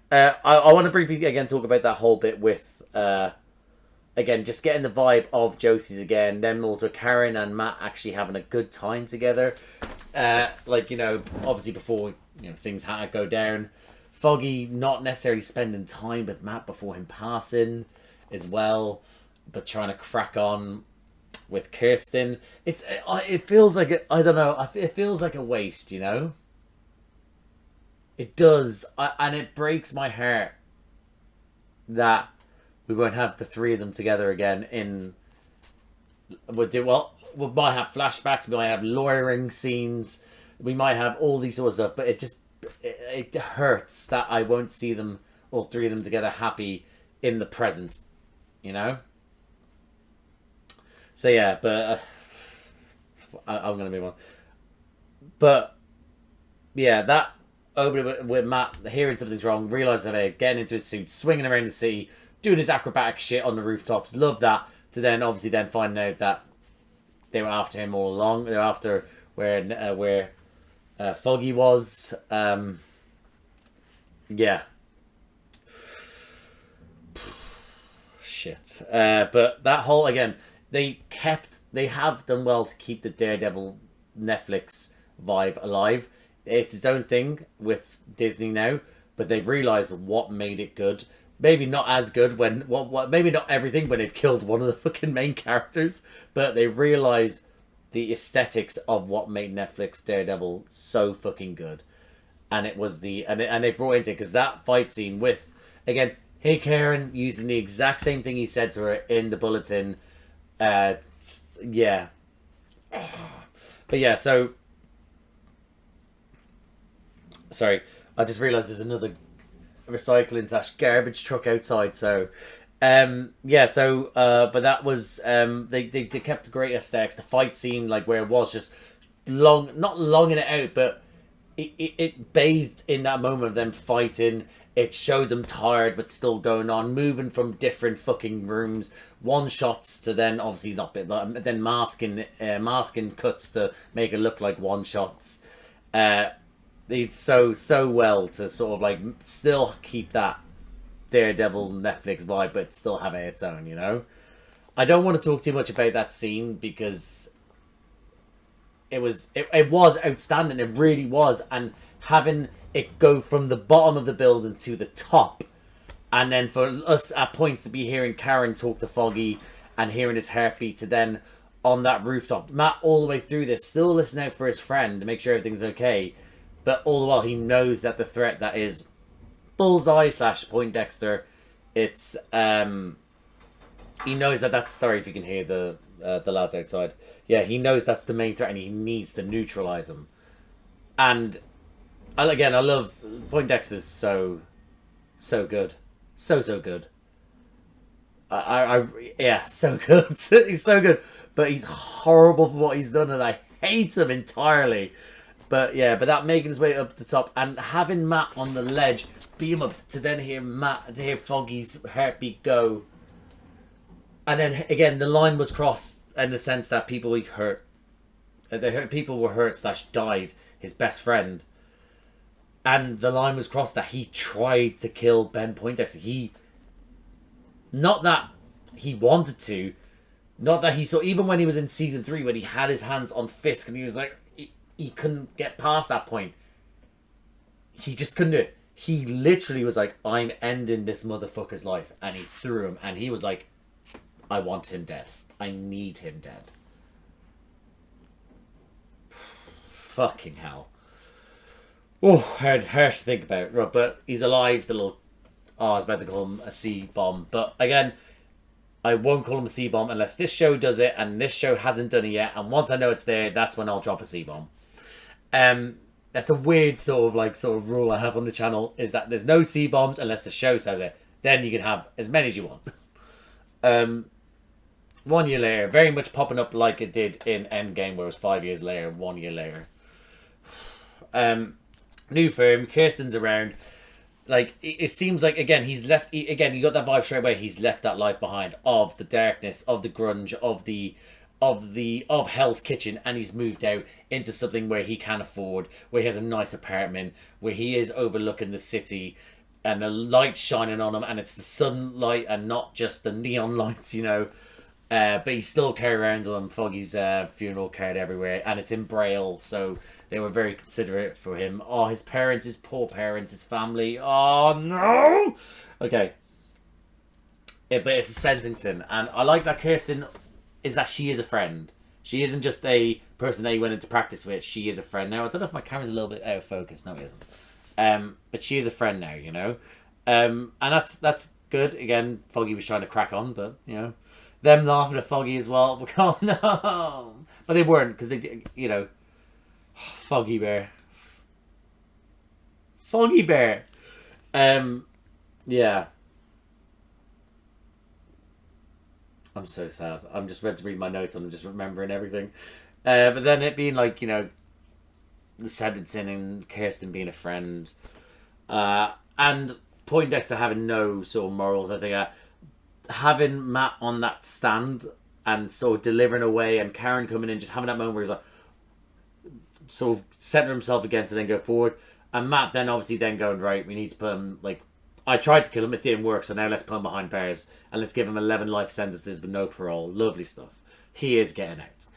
[SPEAKER 1] I want to briefly, again, talk about that whole bit with...
[SPEAKER 20] again, just getting the vibe of Josie's again. Then also Karen and Matt actually having a good time together. Like, you know, obviously before, you know, things had to go down. Foggy not necessarily spending time with Matt before him passing as well, but trying to crack on with Kirsten. It feels like I don't know. It feels like a waste, you know. It does, and it breaks my heart that we won't have the three of them together again. We might have flashbacks, we might have lawyering scenes, we might have all these sort of stuff, but it hurts that I won't see them, all three of them together, happy in the present, you know. So yeah, but I'm gonna move on. But yeah, that opening with Matt hearing something's wrong, realizing it, getting into his suit, swinging around the city, doing his acrobatic shit on the rooftops. Love that. To then obviously then find out that they were after him all along. They're after where Foggy was. Yeah. Shit. But that whole, again, they have done well to keep the Daredevil Netflix vibe alive. It's its own thing with Disney now, but they've realized what made it good. Maybe not as good when maybe not everything when they've killed one of the fucking main characters, but they realize the aesthetics of what made Netflix Daredevil so fucking good. And it was and they brought into it because that fight scene with, again, hey Karen, using the exact same thing he said to her in the bulletin. Yeah. But yeah, so sorry, I just realized there's another recycling / garbage truck outside. So yeah, so but that was they kept the great aesthetics. The fight scene, like where it was just not longing it out, but it bathed in that moment of them fighting. It showed them tired but still going on, moving from different fucking rooms, one shots to then obviously not bit, then masking cuts to make it look like one shots. It's so well to sort of like still keep that Daredevil Netflix vibe, but still have it its own, you know. I don't want to talk too much about that scene because it was outstanding. It really was, and having it go from the bottom of the building to the top, and then for us at points to be hearing Karen talk to Foggy and hearing his heartbeat, to then on that rooftop, Matt all the way through this still listening out for his friend to make sure everything's okay, but all the while he knows that the threat that is Bullseye / Poindexter, it's he knows that's, sorry if you can hear the lads outside. Yeah, he knows that's the main threat and he needs to neutralize him. And again, I love Poindexter's so good, so good. Yeah, so good. He's so good, but he's horrible for what he's done, and I hate him entirely. But yeah, but that making his way up the top and having Matt on the ledge, beam up to then hear Foggy's heartbeat go. And then again, the line was crossed in the sense that people were hurt. People were hurt / died. His best friend. And the line was crossed that he tried to kill Ben Poindexter. Not that he wanted to. Not that he saw, even when he was in season 3, when he had his hands on Fisk and he was like, he couldn't get past that point. He just couldn't do it. He literally was like, I'm ending this motherfucker's life. And he threw him. And he was like, I want him dead. I need him dead. Fucking hell. Oh, hard to think about. But he's alive, the little... Oh, I was about to call him a C-bomb. But again, I won't call him a C-bomb unless this show does it, and this show hasn't done it yet. And once I know it's there, that's when I'll drop a C-bomb. That's a weird sort of rule I have on the channel, is that there's no C-bombs unless the show says it. Then you can have as many as you want. 1 year later, very much popping up like it did in Endgame, where it was 5 years later, 1 year later. New firm, Kirsten's around. Like, it seems like, again, he's left... Again, you got that vibe straight away. He's left that life behind of the darkness, of the grunge, of Hell's Kitchen, and he's moved out into something where he can afford, where he has a nice apartment, where he is overlooking the city.
[SPEAKER 1] and the light shining on him, and it's the sunlight and not just the neon lights, you know. But he still carried around with him Foggy's funeral card everywhere, and it's in Braille, so they were very considerate for him. Oh, his parents, his poor parents, his family. Oh, no! Okay. But it's a sentencing, and I like that Kirsten is that she is a friend. She isn't just a person that he went into practice with. She is a friend now. I don't know if my camera's a little bit out of focus. No, it isn't. But she is a friend now, you know. And that's good. Again, Foggy was trying to crack on, but, you know. Them laughing at Foggy as well. Oh, no. But they weren't, because they, you know. Foggy Bear. Foggy Bear. Yeah. I'm so sad. I'm just ready to read my notes and I'm just remembering everything. But then it being like, you know, the sentencing and Kirsten being a friend. And Poindexter having no sort of morals. I think having Matt on that stand and sort of delivering away and Karen coming in, just having that moment where he's like, sort of center himself against it and go forward. And Matt then obviously then going, right, we need to put him, like, I tried to kill him, it didn't work, so now let's put him behind bars and let's give him 11 life sentences with no parole. Lovely stuff. He is getting out.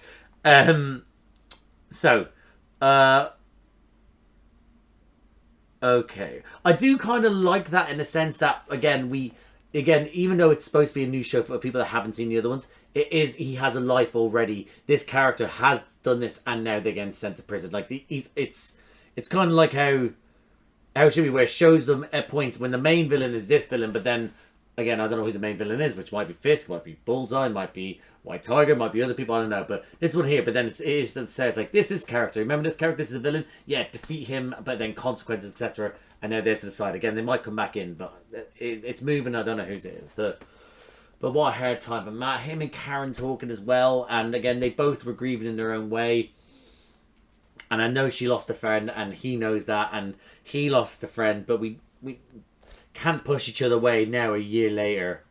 [SPEAKER 1] Okay. I do kind of like that in the sense that, again, even though it's supposed to be a new show for people that haven't seen the other ones, he has a life already. This character has done this and now they're getting sent to prison. Like, it's kind of like how should we, where it shows them at points when the main villain is this villain, but then, again, I don't know who the main villain is, which might be Fisk, might be Bullseye, might be White Tiger, might be other people, I don't know, but this one here, but then it says, like, this character, remember this character, this is the villain, yeah, defeat him, but then consequences, etc., and now they're to decide. Again, they might come back in, but it's moving, I don't know whose it is, but what a hard time for Matt. Him and Karen talking as well, and again, they both were grieving in their own way. And I know she lost a friend, and he knows that, and he lost a friend, but we can't push each other away now a year later.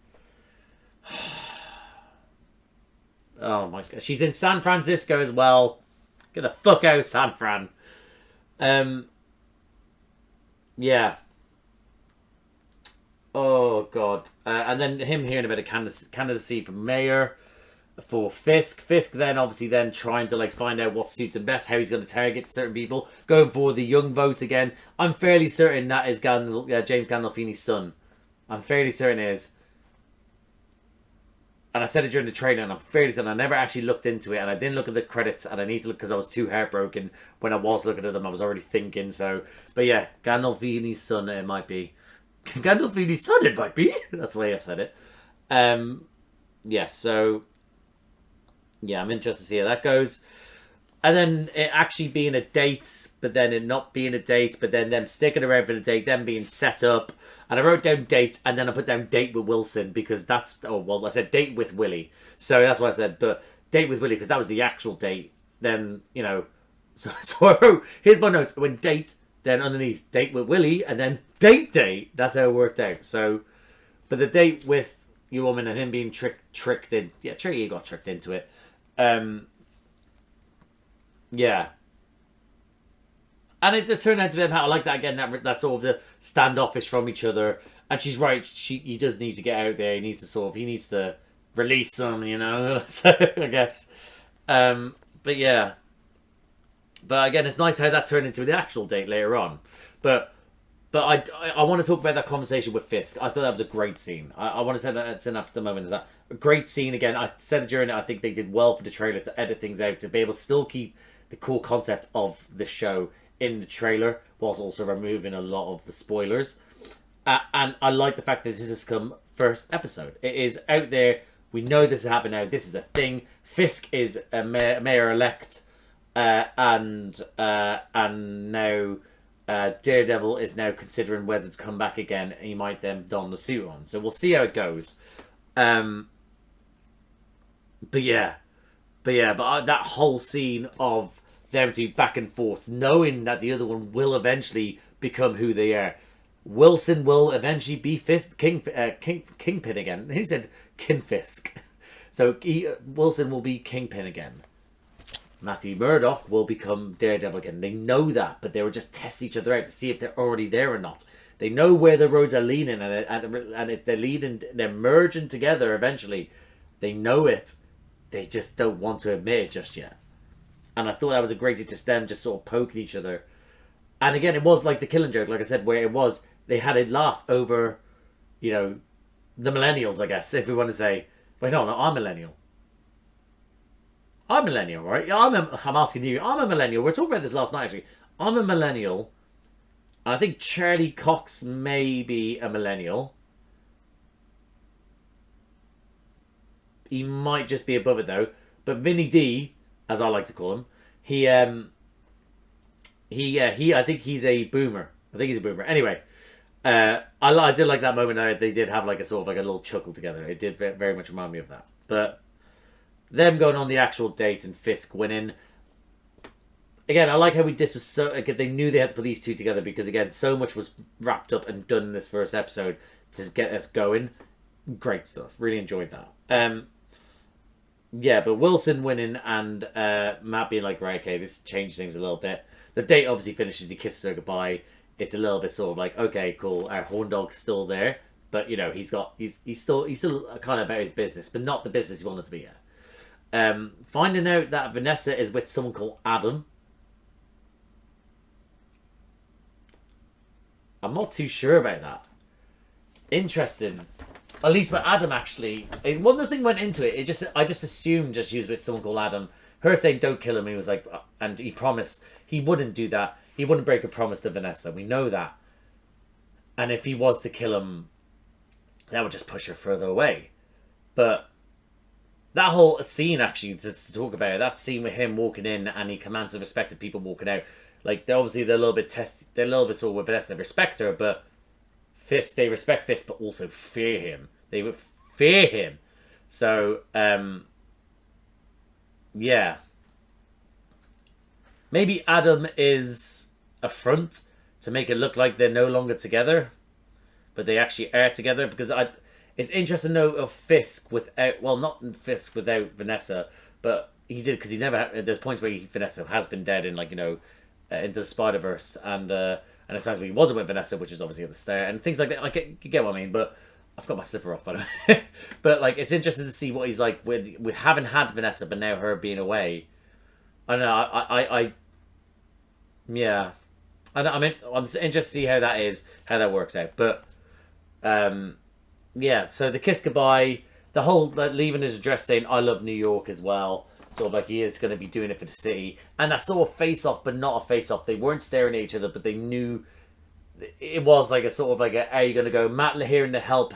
[SPEAKER 1] Oh my god. She's in San Francisco as well. Get the fuck out of San Fran. Yeah. Oh god. And then him hearing about a candidacy for mayor for Fisk. Fisk then obviously then trying to, like, find out what suits him best, how he's going to target certain people, going for the young votes again. I'm fairly certain that is James Gandolfini's son. I'm fairly certain it is. And I said it during the trailer, and I'm fairly certain I never actually looked into it, and I didn't look at the credits, and I need to look because I was too heartbroken when I was looking at them. I was already thinking, so. But yeah, Gandolfini's son it might be. Gandolfini's son it might be. That's the way I said it. Yeah, so. Yeah, I'm interested to see how that goes. And then it actually being a date, but then it not being a date, but then them sticking around for the date, them being set up. And I wrote down date, and then I put down date with Wilson, because that's... Oh, well, I said date with Willie. So that's what I said, but date with Willie, because that was the actual date. Then, you know... So I wrote, here's my notes. When date, then underneath date with Willie, and then date. That's how it worked out. So, but the date with your woman and him being tricked in... Yeah, Tricky got tricked into it. Yeah. And it turned out to be how I like that again, that sort of the standoffish from each other. And she's right, he does need to get out there, he needs to release them, you know. So I guess. But yeah. But again, it's nice how that turned into the actual date later on. But I want to talk about that conversation with Fisk. I thought that was a great scene. I want to say that it's enough at the moment. Is that a great scene again? I said it during it. I think they did well for the trailer to edit things out to be able to still keep the core concept of the show in the trailer, whilst also removing a lot of the spoilers. And I like the fact that this has come first episode. It is out there. We know this is happening now. This is a thing. Fisk is a mayor-elect, and now. Daredevil is now considering whether to come back again. He might then don the suit on. So we'll see how it goes. But that whole scene of them two back and forth, knowing that the other one will eventually become who they are. Wilson will eventually be Kingpin again. He said Kinfisk. So Wilson will be Kingpin again. Matthew Murdock will become Daredevil again. They know that, but they will just test each other out to see if they're already there or not. They know where the roads are leaning, and if they're leading, they're merging together eventually. They know it. They just don't want to admit it just yet. And I thought that was a great, just them just sort of poking each other. And again, it was like the Killing Joke, like I said, where it was, they had a laugh over, you know, the millennials, I guess, if we want to say, wait, no, I'm millennial. I'm millennial, right? Yeah, I'm asking you. I'm a millennial. We were talking about this last night, actually. I'm a millennial. And I think Charlie Cox may be a millennial. He might just be above it, though. But Vinny D, as I like to call him, I think he's a boomer. I think he's a boomer. Anyway, I did like that moment. They did have like a sort of like a little chuckle together. It did very much remind me of that. But them going on the actual date and Fisk winning. Again, I like how this was so... Again, they knew they had to put these two together because, again, so much was wrapped up and done in this first episode to get us going. Great stuff. Really enjoyed that. Yeah, but Wilson winning and Matt being like, right, okay, this changed things a little bit. The date obviously finishes. He kisses her goodbye. It's a little bit sort of like, okay, cool. Our horn dog's still there, but you know he's still kind of about his business, but not the business he wanted to be at. Finding out that Vanessa is with someone called Adam. I'm not too sure about that. Interesting. At least with Adam, actually. One of the things went into it, I just assumed she was with someone called Adam. Her saying, don't kill him, he was like, and he promised he wouldn't do that. He wouldn't break a promise to Vanessa. We know that. And if he was to kill him, that would just push her further away. But that whole scene, actually, to talk about it, that scene with him walking in and he commands the respect of people walking out. Like, they're a little bit they're a little bit sort of with Vanessa, they respect her, but they respect Fisk, but also fear him. They would fear him. So, yeah. Maybe Adam is a front to make it look like they're no longer together, but they actually are together. Because it's interesting to know of Fisk without, well, not Fisk without Vanessa, but he did because he never. There's points where Vanessa has been dead in, like, you know, Into the Spider-Verse, and it sounds like he wasn't with Vanessa, which is obviously at the start, and things like that. Like, you get what I mean, but I've got my slipper off, by the way. But like, it's interesting to see what he's like with having had Vanessa, but now her being away. I don't know. Yeah, I'm interested to see how that is, how that works out. But yeah. So the kiss goodbye, the whole leaving his address saying "I love New York" as well. Sort of like he is going to be doing it for the city, and I saw a face off, but not a face off. They weren't staring at each other, but they knew it was like a sort of like a, are you going to go, Matt hearing the help,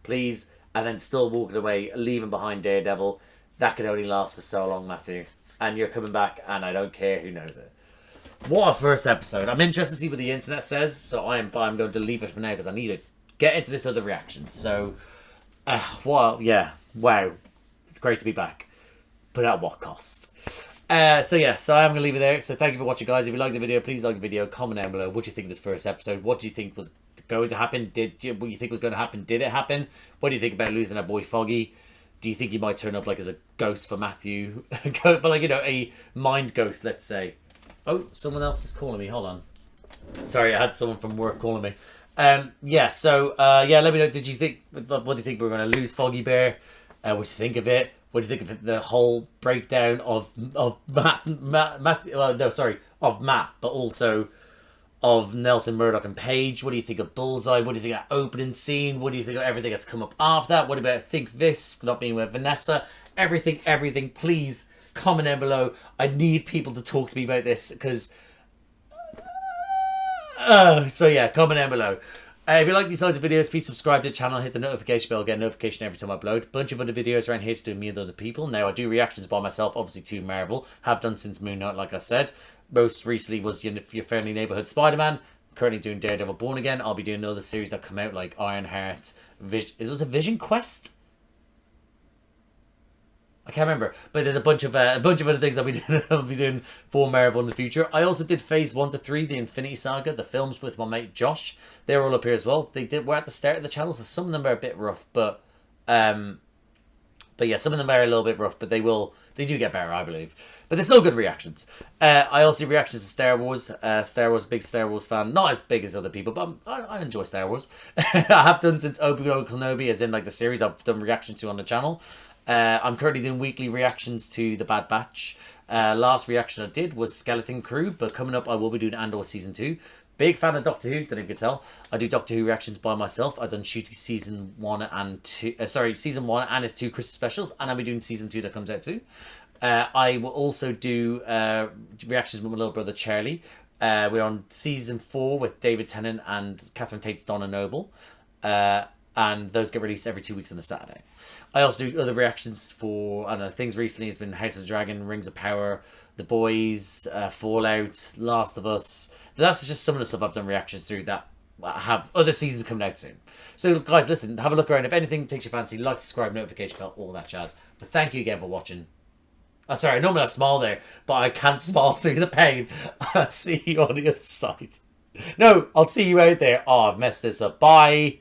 [SPEAKER 1] please, and then still walking away, leaving behind Daredevil. That could only last for so long, Matthew. And you're coming back, and I don't care who knows it. What a first episode. I'm interested to see what the internet says, so I'm going to leave it for now because I need to get into this other reaction. So, well, yeah, wow. It's great to be back. But at what cost? So yeah, so I'm going to leave it there. So thank you for watching, guys. If you liked the video, please like the video. Comment down below. What do you think of this first episode? What do you think was going to happen? What do you think was going to happen? Did it happen? What do you think about losing our boy Foggy? Do you think he might turn up like as a ghost for Matthew? But like, you know, a mind ghost, let's say. Oh, someone else is calling me. Hold on. Sorry, I had someone from work calling me. Yeah, so, yeah, let me know. What do you think we're going to lose Foggy Bear? What do you think of it? What do you think of the whole breakdown of Matt, but also of Nelson, Murdoch, and Paige? What do you think of Bullseye? What do you think of that opening scene? What do you think of everything that's come up after that? What about Think Fisk not being with Vanessa? Everything. Please comment down below. I need people to talk to me about this because. So yeah, comment down below. If you like these kinds of videos, please subscribe to the channel, hit the notification bell, get a notification every time I upload. A bunch of other videos around here to do me and other people. Now, I do reactions by myself, obviously, to Marvel. Have done since Moon Knight, like I said. Most recently was Your Friendly Neighborhood Spider-Man. Currently doing Daredevil Born Again. I'll be doing other series that come out, like Ironheart. It was a Vision Quest? I can't remember, but there's a bunch of other things I'll be doing for Marvel in the future. I also did Phase 1 to 3, the Infinity Saga, the films with my mate Josh. They're all up here as well. We're at the start of the channel, so some of them are a bit rough, but yeah, some of them are a little bit rough, but they do get better, I believe. But they're still good reactions. I also do reactions to Star Wars. Big Star Wars fan. Not as big as other people, but I enjoy Star Wars. I have done since Obi-Wan Kenobi, as in like the series I've done reactions to on the channel. I'm currently doing weekly reactions to The Bad Batch. Last reaction I did was Skeleton Crew, but coming up I will be doing Andor Season 2. Big fan of Doctor Who, don't know if you can tell. I do Doctor Who reactions by myself. I've done shooting Season 1 and 2, Season 1 and its 2 Christmas specials, and I'll be doing Season 2 that comes out too. I will also do reactions with my little brother Charlie. We're on Season 4 with David Tennant and Catherine Tate's Donna Noble. And those get released every 2 weeks on a Saturday. I also do other reactions for, I don't know, things recently. It's been House of the Dragon, Rings of Power, The Boys, Fallout, Last of Us. That's just some of the stuff I've done reactions through that have other seasons coming out soon. So guys, listen, have a look around. If anything takes your fancy, like, subscribe, notification bell, all that jazz. But thank you again for watching. Sorry, normally I smile there, but I can't smile through the pain. I'll see you on the other side. No, I'll see you out there. Oh, I've messed this up. Bye.